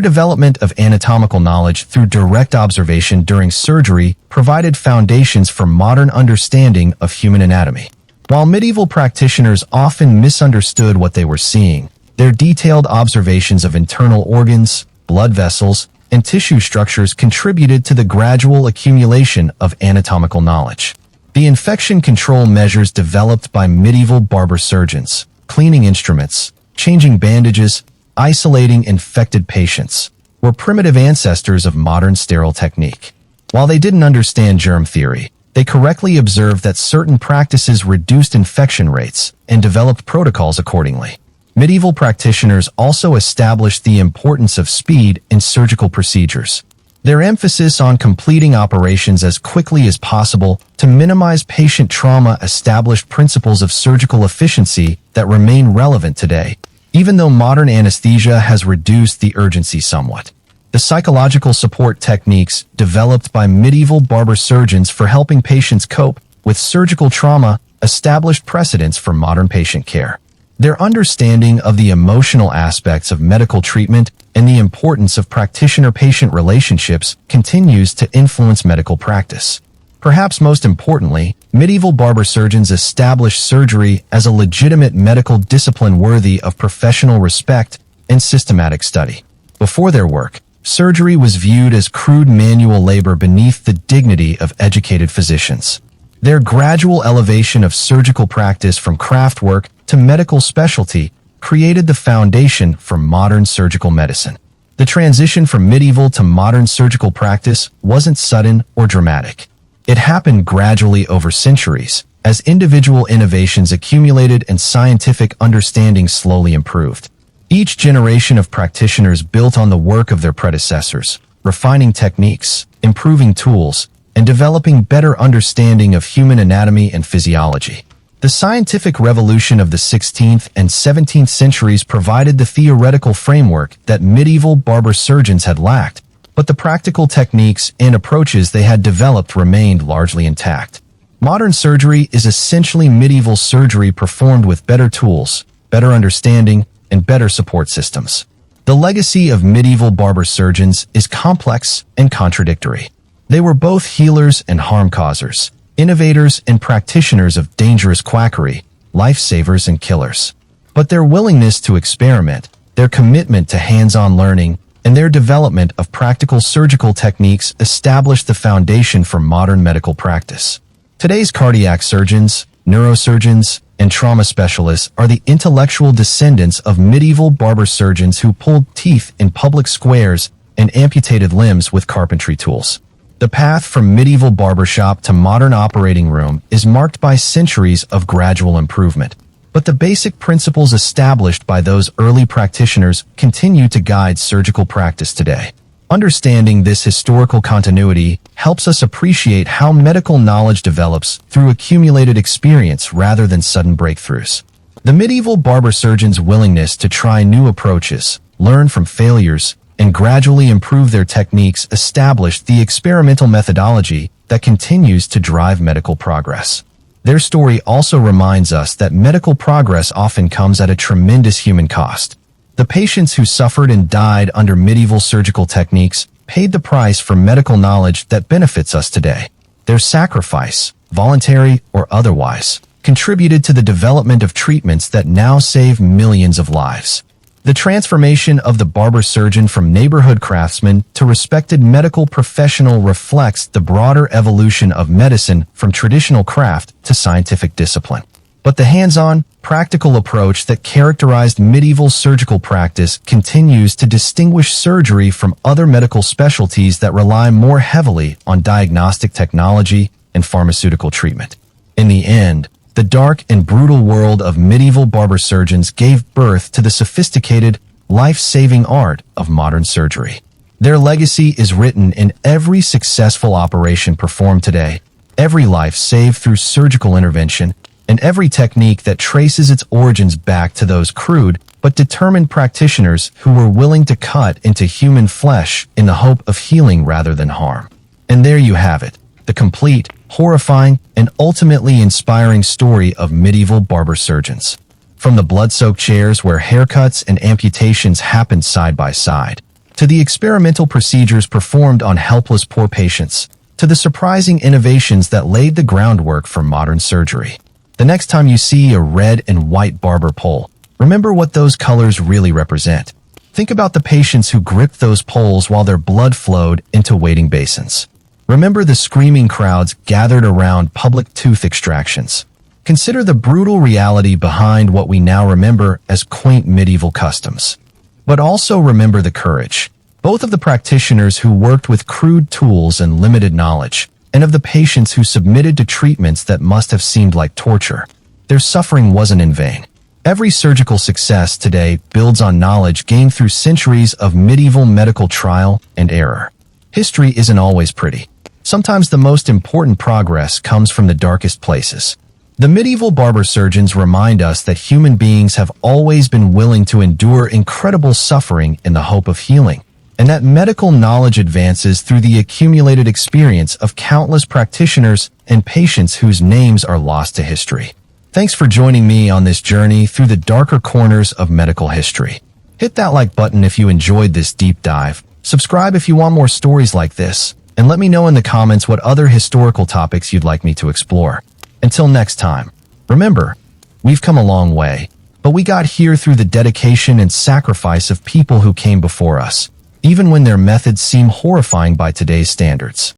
development of anatomical knowledge through direct observation during surgery provided foundations for modern understanding of human anatomy. While medieval practitioners often misunderstood what they were seeing, their detailed observations of internal organs, blood vessels, and tissue structures contributed to the gradual accumulation of anatomical knowledge. The infection control measures developed by medieval barber surgeons, cleaning instruments, changing bandages, isolating infected patients, were primitive ancestors of modern sterile technique. While they didn't understand germ theory, they correctly observed that certain practices reduced infection rates and developed protocols accordingly. Medieval practitioners also established the importance of speed in surgical procedures. Their emphasis on completing operations as quickly as possible to minimize patient trauma established principles of surgical efficiency that remain relevant today, even though modern anesthesia has reduced the urgency somewhat. The psychological support techniques developed by medieval barber surgeons for helping patients cope with surgical trauma established precedents for modern patient care. Their understanding of the emotional aspects of medical treatment and the importance of practitioner-patient relationships continues to influence medical practice. Perhaps most importantly, medieval barber surgeons established surgery as a legitimate medical discipline worthy of professional respect and systematic study. Before their work, surgery was viewed as crude manual labor beneath the dignity of educated physicians. Their gradual elevation of surgical practice from craft work to medical specialty created the foundation for modern surgical medicine. The transition from medieval to modern surgical practice wasn't sudden or dramatic. It happened gradually over centuries, as individual innovations accumulated and scientific understanding slowly improved. Each generation of practitioners built on the work of their predecessors, refining techniques, improving tools, and developing better understanding of human anatomy and physiology. The scientific revolution of the 16th and 17th centuries provided the theoretical framework that medieval barber surgeons had lacked, but the practical techniques and approaches they had developed remained largely intact. Modern surgery is essentially medieval surgery performed with better tools, better understanding, and better support systems. The legacy of medieval barber surgeons is complex and contradictory. They were both healers and harm causers, innovators and practitioners of dangerous quackery, lifesavers and killers. But their willingness to experiment, their commitment to hands-on learning, and their development of practical surgical techniques established the foundation for modern medical practice. Today's cardiac surgeons, neurosurgeons, and trauma specialists are the intellectual descendants of medieval barber surgeons who pulled teeth in public squares and amputated limbs with carpentry tools. The path from medieval barbershop to modern operating room is marked by centuries of gradual improvement, but the basic principles established by those early practitioners continue to guide surgical practice today. Understanding this historical continuity helps us appreciate how medical knowledge develops through accumulated experience rather than sudden breakthroughs. The medieval barber surgeons' willingness to try new approaches, learn from failures, and gradually improve their techniques established the experimental methodology that continues to drive medical progress. Their story also reminds us that medical progress often comes at a tremendous human cost. The patients who suffered and died under medieval surgical techniques paid the price for medical knowledge that benefits us today. Their sacrifice, voluntary or otherwise, contributed to the development of treatments that now save millions of lives. The transformation of the barber-surgeon from neighborhood craftsman to respected medical professional reflects the broader evolution of medicine from traditional craft to scientific discipline. But the hands-on, practical approach that characterized medieval surgical practice continues to distinguish surgery from other medical specialties that rely more heavily on diagnostic technology and pharmaceutical treatment. In the end, the dark and brutal world of medieval barber-surgeons gave birth to the sophisticated, life-saving art of modern surgery. Their legacy is written in every successful operation performed today, every life saved through surgical intervention, and every technique that traces its origins back to those crude but determined practitioners who were willing to cut into human flesh in the hope of healing rather than harm. And there you have it, the complete, horrifying, and ultimately inspiring story of medieval barber-surgeons. From the blood-soaked chairs where haircuts and amputations happened side by side, to the experimental procedures performed on helpless poor patients, to the surprising innovations that laid the groundwork for modern surgery. The next time you see a red and white barber pole, remember what those colors really represent. Think about the patients who gripped those poles while their blood flowed into waiting basins. Remember the screaming crowds gathered around public tooth extractions. Consider the brutal reality behind what we now remember as quaint medieval customs. But also remember the courage, both of the practitioners who worked with crude tools and limited knowledge, and of the patients who submitted to treatments that must have seemed like torture. Their suffering wasn't in vain. Every surgical success today builds on knowledge gained through centuries of medieval medical trial and error. History isn't always pretty. Sometimes the most important progress comes from the darkest places. The medieval barber-surgeons remind us that human beings have always been willing to endure incredible suffering in the hope of healing, and that medical knowledge advances through the accumulated experience of countless practitioners and patients whose names are lost to history. Thanks for joining me on this journey through the darker corners of medical history. Hit that like button if you enjoyed this deep dive, subscribe if you want more stories like this, and let me know in the comments what other historical topics you'd like me to explore. Until next time, remember, we've come a long way, but we got here through the dedication and sacrifice of people who came before us, even when their methods seem horrifying by today's standards.